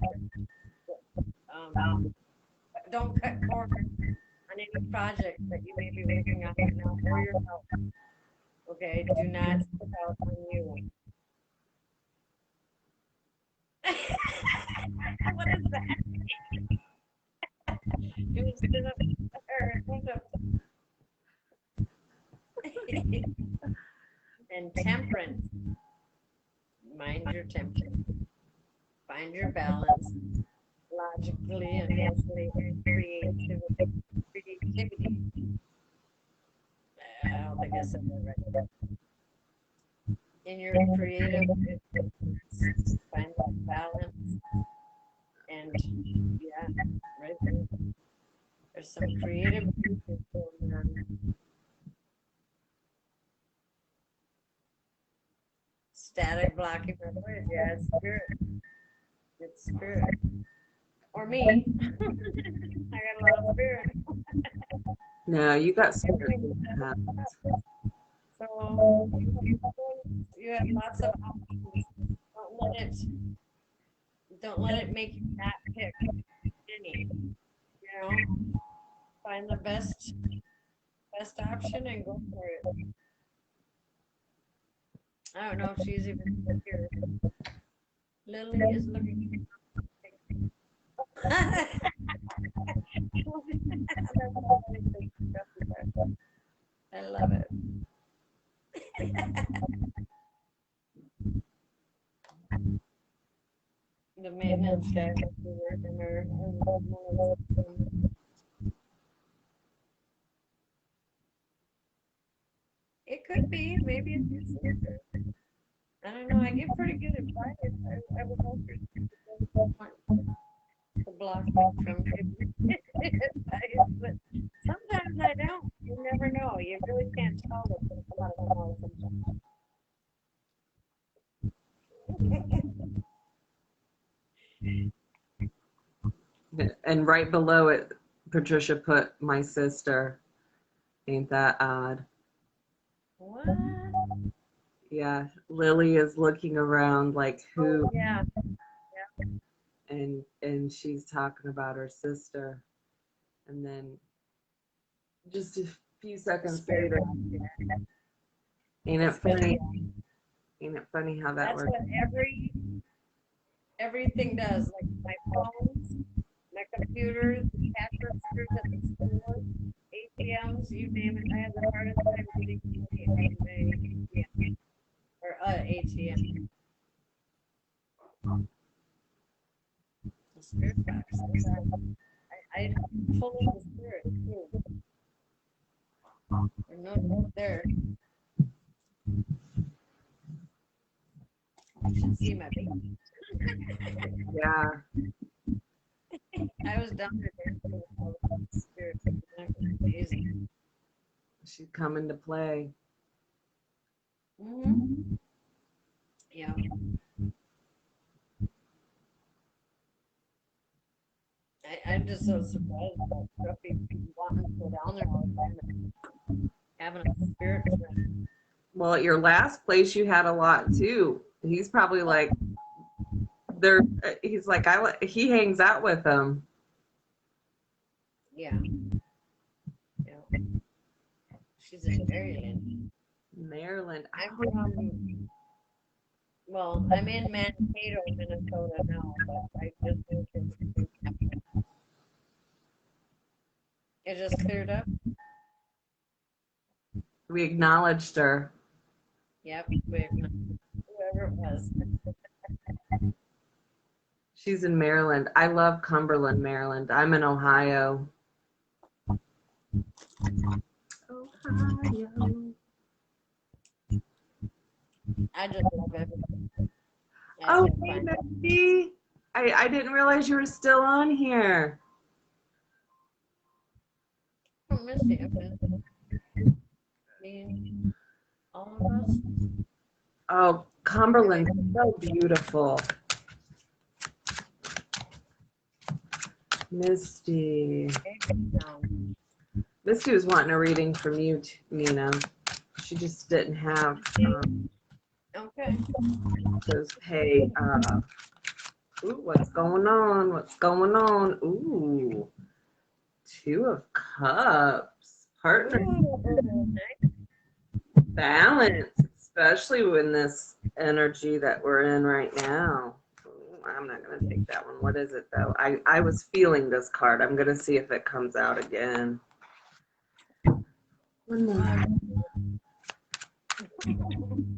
Don't cut corners on any project that you may be working on right now or yourself. Okay, do not put out on you. What is that? Do it sit up or think up. And temperance. Mind your temperance. Find your balance logically and mentally and creativity. I don't think I said that right. In your creative, find that balance. And yeah, right there. There's some creative pieces going on. Static blocking my voice. Yeah, it's spirit. It's spirit. Or me. I got a lot of spirit. No, you got some. So you have lots of options. Don't let it make you not pick any. You know, find Find the best option and go for it. I don't know if she's even here. Lily is looking. I love it. The maintenance guy must be working her. It could be. Maybe it's your sister. I don't know. I get pretty good advice. I would hope your sister doesn't want to block me from giving advice, but sometimes I don't. You never know. You really can't tell what's going to come out of my mouth sometimes. And right below it, Patricia put my sister. Ain't that odd? What? Yeah, Lily is looking around like who, Oh, yeah. and she's talking about her sister, and then just a few seconds later, ain't it funny? Ain't it funny how that That's works? what everything does. Like my phones, my computers, the cash registers at the store, ATMs, you name it. I had the hardest time getting money out of my ATM or ATM. The spirit box. I pull in the spirit too. There's no doubt there. You should see my baby. Yeah, I was down there dancing with the spirit. That was amazing. she's coming to play. Mm-hmm. Yeah. I'm just so surprised about Scruffy wanting to go down there all the time and having a spirit friend. Well, at your last place, you had a lot too. He's probably like, there. He's like, he hangs out with them. Yeah. Yeah. She's in Maryland. Maryland. I'm in Mankato, Minnesota now, but I just moved here. It just cleared up. We acknowledged her. Yep. Whoever it was. She's in Maryland. I love Cumberland, Maryland. I'm in Ohio. Ohio. I just love everything. Oh, hey, Misty. I didn't realize you were still on here. I don't miss it. All of us. Oh, Cumberland's so beautiful. Misty. Misty was wanting a reading from you, Meena. She just didn't have. Okay. Says, hey, ooh, what's going on? What's going on? Ooh, Two of Cups. Partner. Balance, especially in this energy that we're in right now. I'm not going to take that one. What is it, though? I was feeling this card. I'm going to see if it comes out again. One more.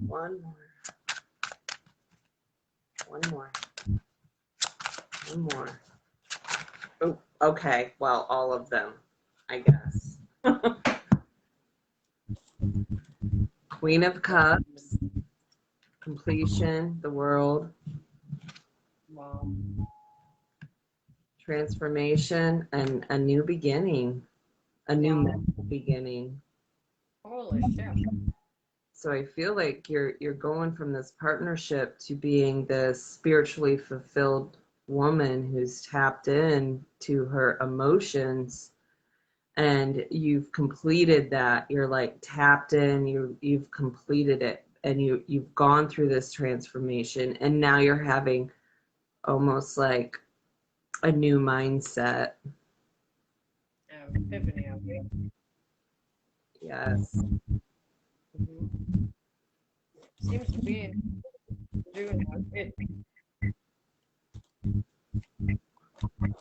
One more. One more. One more. Oh, okay. Well, all of them, I guess. Queen of Cups. Completion, the world. Wow. Transformation and a new beginning. A new mental beginning. Holy shit. So I feel like you're going from this partnership to being this spiritually fulfilled woman who's tapped in to her emotions, and you've completed that. You're like tapped in, you've completed it, and you've gone through this transformation, and now you're having almost like a new mindset. epiphany of it. Yes. Mm-hmm. Seems to be doing it.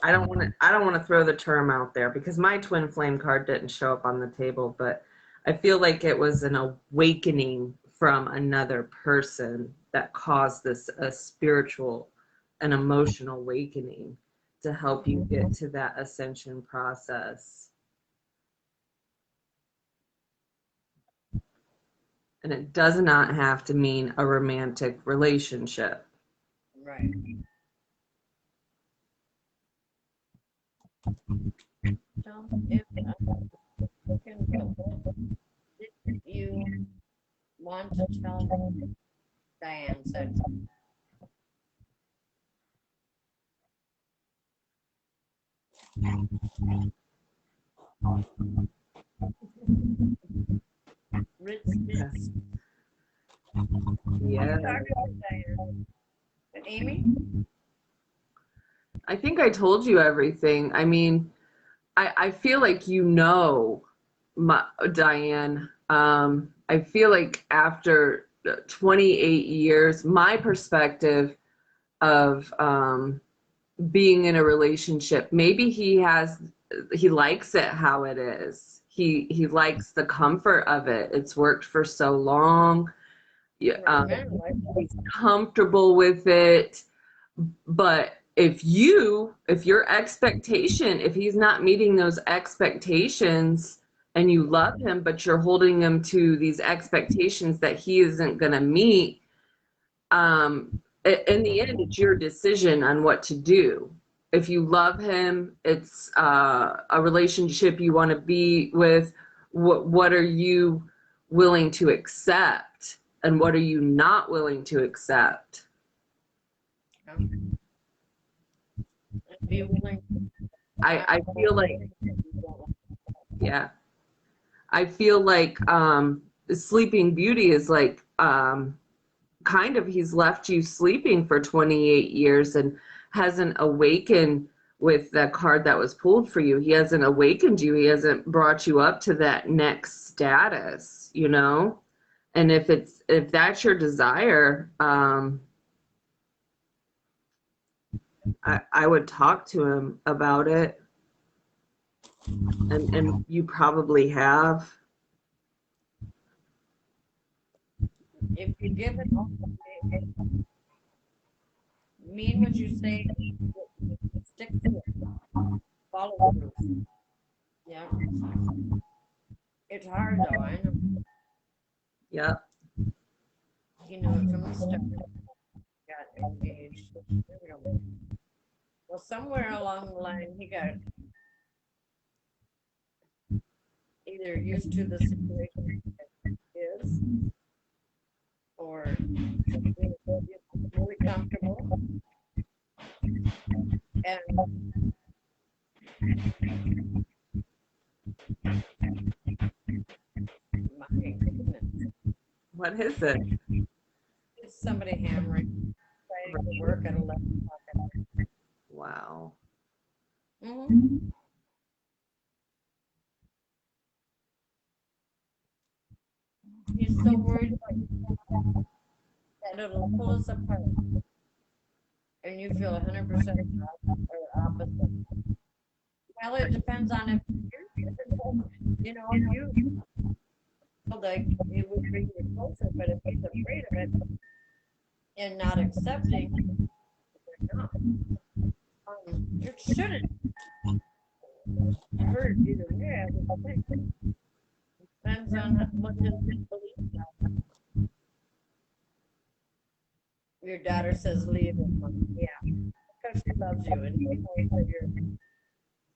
I don't want to throw the term out there because my twin flame card didn't show up on the table, but I feel like it was an awakening from another person that caused this a spiritual and emotional awakening to help you get to that ascension process. And it does not have to mean a romantic relationship. Right. So if did you want to tell me, Diane said, Ritz, Yes. Yeah. Diane. Amy? I think I told you everything. I mean, I feel like Diane. I feel like after 28 years, my perspective of being in a relationship, maybe he likes it how it is. He likes the comfort of it. It's worked for so long. Yeah, he's comfortable with it. But if your expectation, if he's not meeting those expectations and you love him, but you're holding him to these expectations that he isn't going to meet, in the end, it's your decision on what to do. If you love him, it's a relationship you want to be with. What are you willing to accept, and what are you not willing to accept? Be willing. I feel like, yeah, I feel like Sleeping Beauty is like kind of, he's left you sleeping for 28 years and hasn't awakened with that card that was pulled for you. He hasn't awakened you. He hasn't brought you up to that next status, you know? And if that's your desire, I would talk to him about it. And you probably have. If you give it all, mean what you say, stick to it. Follow through. Yeah. It's hard though, I know. Yeah. He knew it from the start. Got engaged. Well, somewhere along the line, he got either used to the situation is, or really comfortable. And my goodness, What is it? it's somebody hammering, trying to work at 11 o'clock at night. Wow. Mm-hmm. He's so worried about that it'll pull us apart, and you feel 100% or opposite. Well, it depends on if you know, if you feel like it would bring you closer, but if he's afraid of it and not accepting, no. It shouldn't hurt either way. I would think. Depends on what his beliefs are. Your daughter says leave him. Yeah, because she loves you and she knows that you're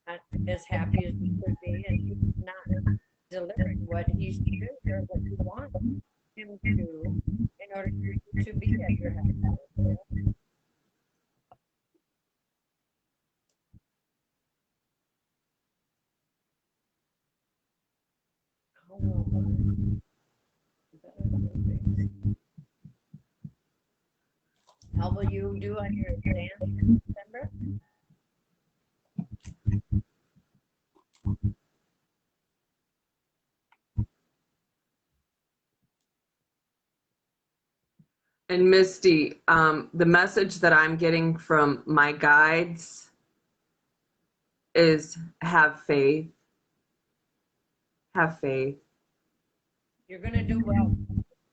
not as happy as you could be, and he's not delivering what he should or what you want him to in order for you to be at your happiness. How will you do on your exam in December? And Misty, the message that I'm getting from my guides is have faith. Have faith. You're going to do well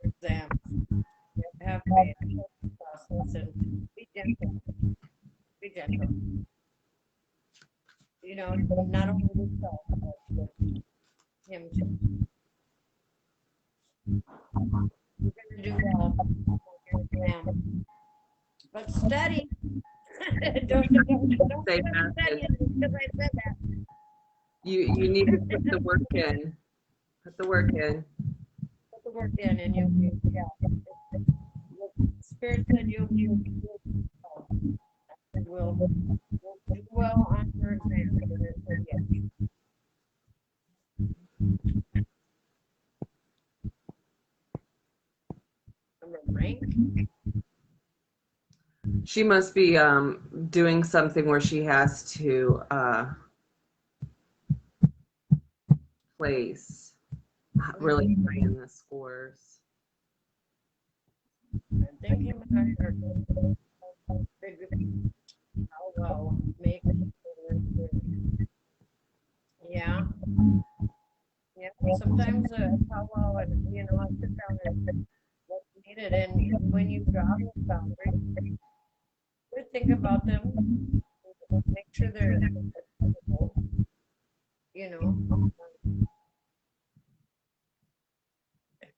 for exams. Have faith. Process and be gentle. Be gentle. You know, not only yourself, but with him too. You're going to do well on your exam. But study. don't Say stop message. studying because I said that. You need to put the work in. Put the work in. Put the work in and you'll be, yeah. Spirit said you'll do well on your exam. Yes. Rank. She must be doing something where she has to place really high in the scores. I'm thinking how well make yeah. Yeah. Sometimes how well and you know I sit down and what's needed and when you draw those boundaries, just think about them, make sure they're you know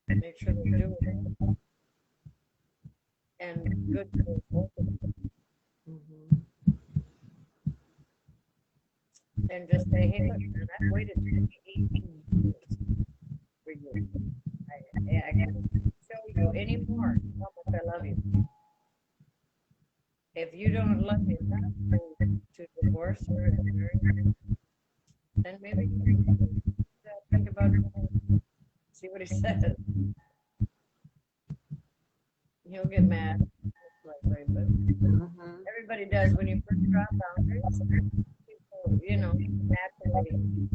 make sure they're doing it and good for both of them. And just say, hey, look, man, I've waited 18 years for you. I can't show you anymore how much I love you. If you don't love me enough to divorce her and marry her, then maybe you think about it. See what he says. He'll get mad, likely, but everybody does when you first draw boundaries. People, you know, naturally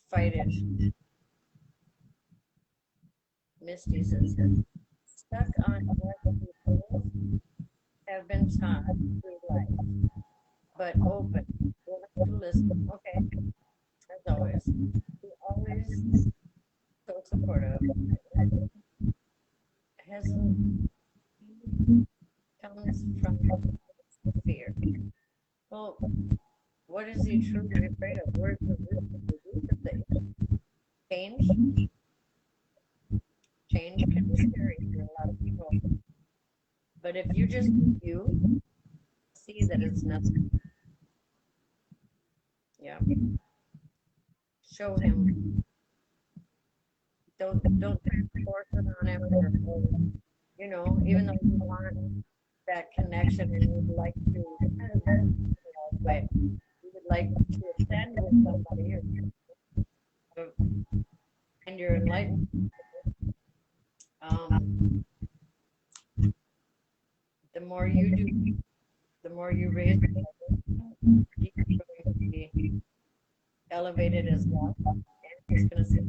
fight it. Misty says, stuck on what people have been taught through life, but open, willing to listen. Okay, as always. You're always so supportive. Hasn't comes from fear. Well, what is he truly afraid of? Where's the root of things? Change? Change can be scary for a lot of people. But if you just you see that it's nothing. Yeah. Show him. Don't force it on him or you know, even though you want that connection and you'd like to but you would like to ascend with somebody and you're enlightened. The more you do, the more you raise the vibration, you're going to be elevated as well. And it's going to sit.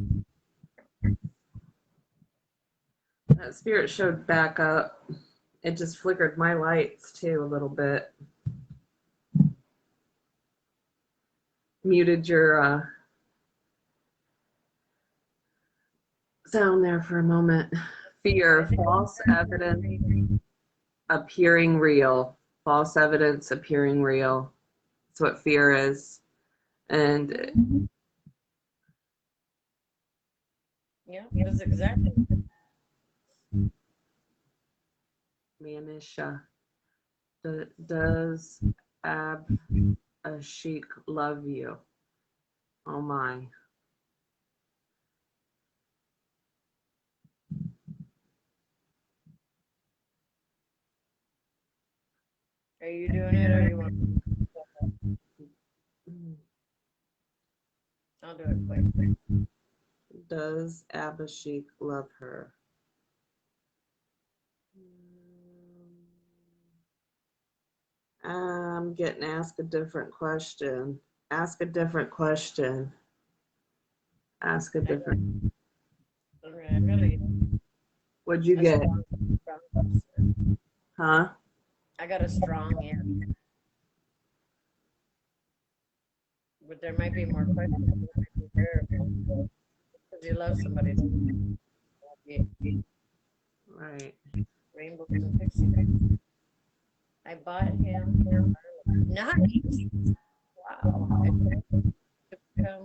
That spirit showed back up. It just flickered my lights too a little bit. Muted your sound there for a moment. Fear, false evidence appearing real. False evidence appearing real. That's what fear is. And yeah, that's exactly. Manisha, does Sheik love you? Oh my. Are you doing it or you want I'll do it quick. Does Abhishek love her? I'm getting asked a different question. Ask a different question. Ask a different. Really, What'd you get? strong Huh? I got a strong answer. But there might be more questions. There might be variables. Because you love somebody. Right. Rainbows and pixie dust. I bought him. Nice. Wow. I tried to become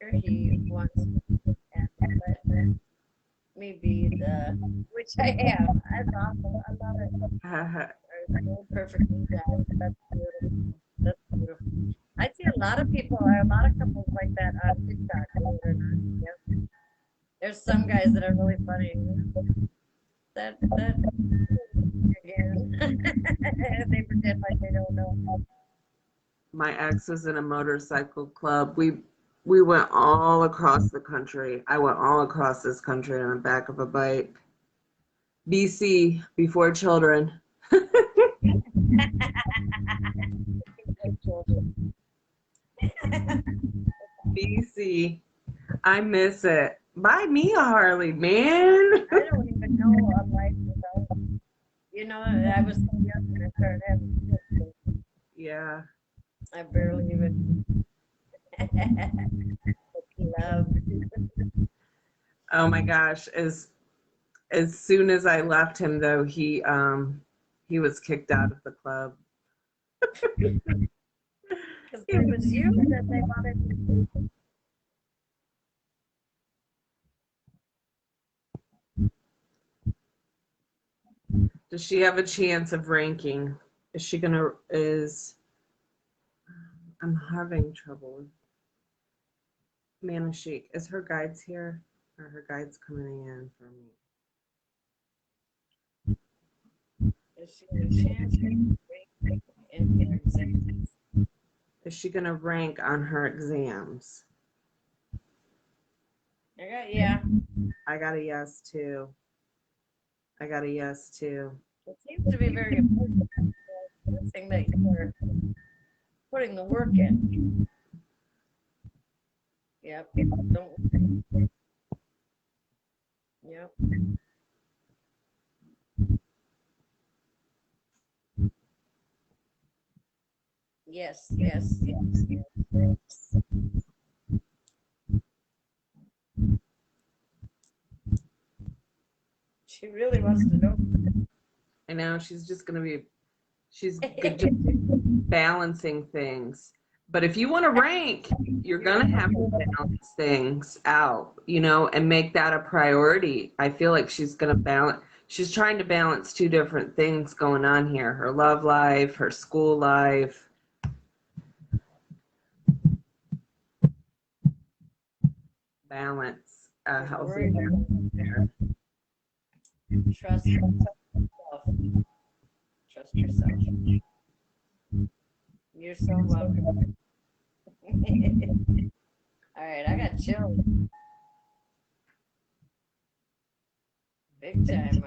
here. He wants and let me be the, which I am. That's awesome. I love it. Perfectly done. That's beautiful. That's beautiful. I see a lot of people, a lot of couples like that on TikTok, believe it or not. Yep. There's some guys that are really funny. That again. They pretend like they don't know. My ex was in a motorcycle club. We went all across the country. I went all across this country on the back of a bike. BC, before children. BC. I miss it. Buy me a Harley, man. I don't even know a life without. You know, I was so young when I started having kids. Yeah. I barely even loved. Oh my gosh. As soon as I left him though, he was kicked out of the club. Because it was you that they wanted to. Does she have a chance of ranking? Is she gonna I'm having trouble. Mana Chic. Is her guides here? Or her guides coming in for me? Is she a chance in your exams? Is she gonna rank on her exams? Yeah. I got a yes too. I got a yes too. It seems to be very important. The thing that you're putting the work in. Yep. Don't. Yep. Yes. Yes. Yes. Yes. She really wants to know. I know she's good at balancing things. But if you want to rank, you're gonna have to balance things out, and make that a priority. I feel like she's trying to balance two different things going on here: her love life, her school life. Balance, healthy balance there. Trust yourself. Trust yourself. You're so welcome. All right, I got chills. Big time.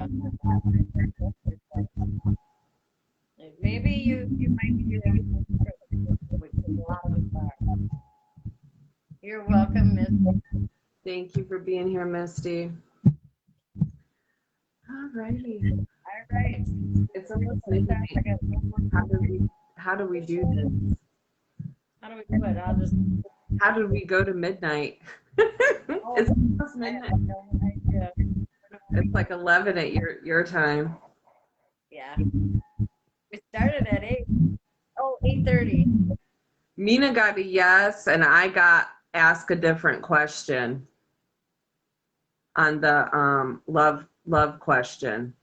Maybe you might be doing You're welcome, Miss. Thank you for being here, Misty. Alrighty. All right. It's almost midnight. How do we do this? How do we do it? How did we go to midnight? It's almost midnight. No idea. It's like 11 at your time. Yeah. We started at 8. Oh, 8:30. Meena got a yes, and I got ask a different question on the love question.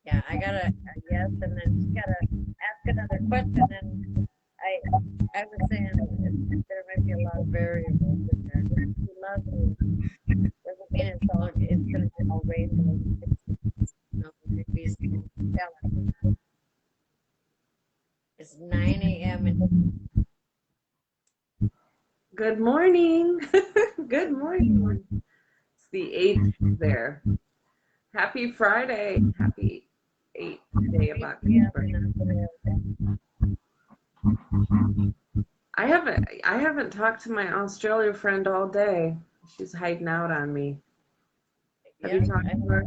Yeah, I got a yes, and then she got to ask another question, and I was saying there might be a lot of variables in there. She loves me. Doesn't mean it's going to be all rainbow. Maybe some challenge. It's 9 a.m. Good morning. Good morning. It's the 8th there. Happy Friday. Happy 8th day of October. I haven't talked to my Australia friend all day. She's hiding out on me. Have you talked to her?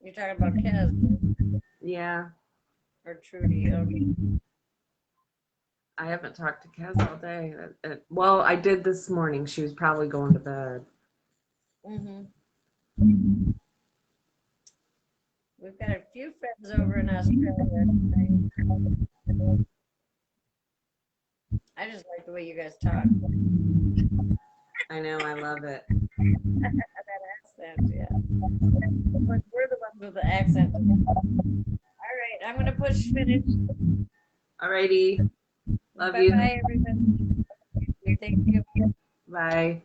You're talking about Kez Yeah, or Trudy. Okay. I haven't talked to Kaz all day. Well, I did this morning. She was probably going to bed. Mm-hmm. We've got a few friends over in Australia. I just like the way you guys talk. I know, I love it. That accent, yeah. We're the ones with the accent. All right, I'm gonna push finish. Alrighty. Love Bye you. bye, everybody. Thank you. Bye.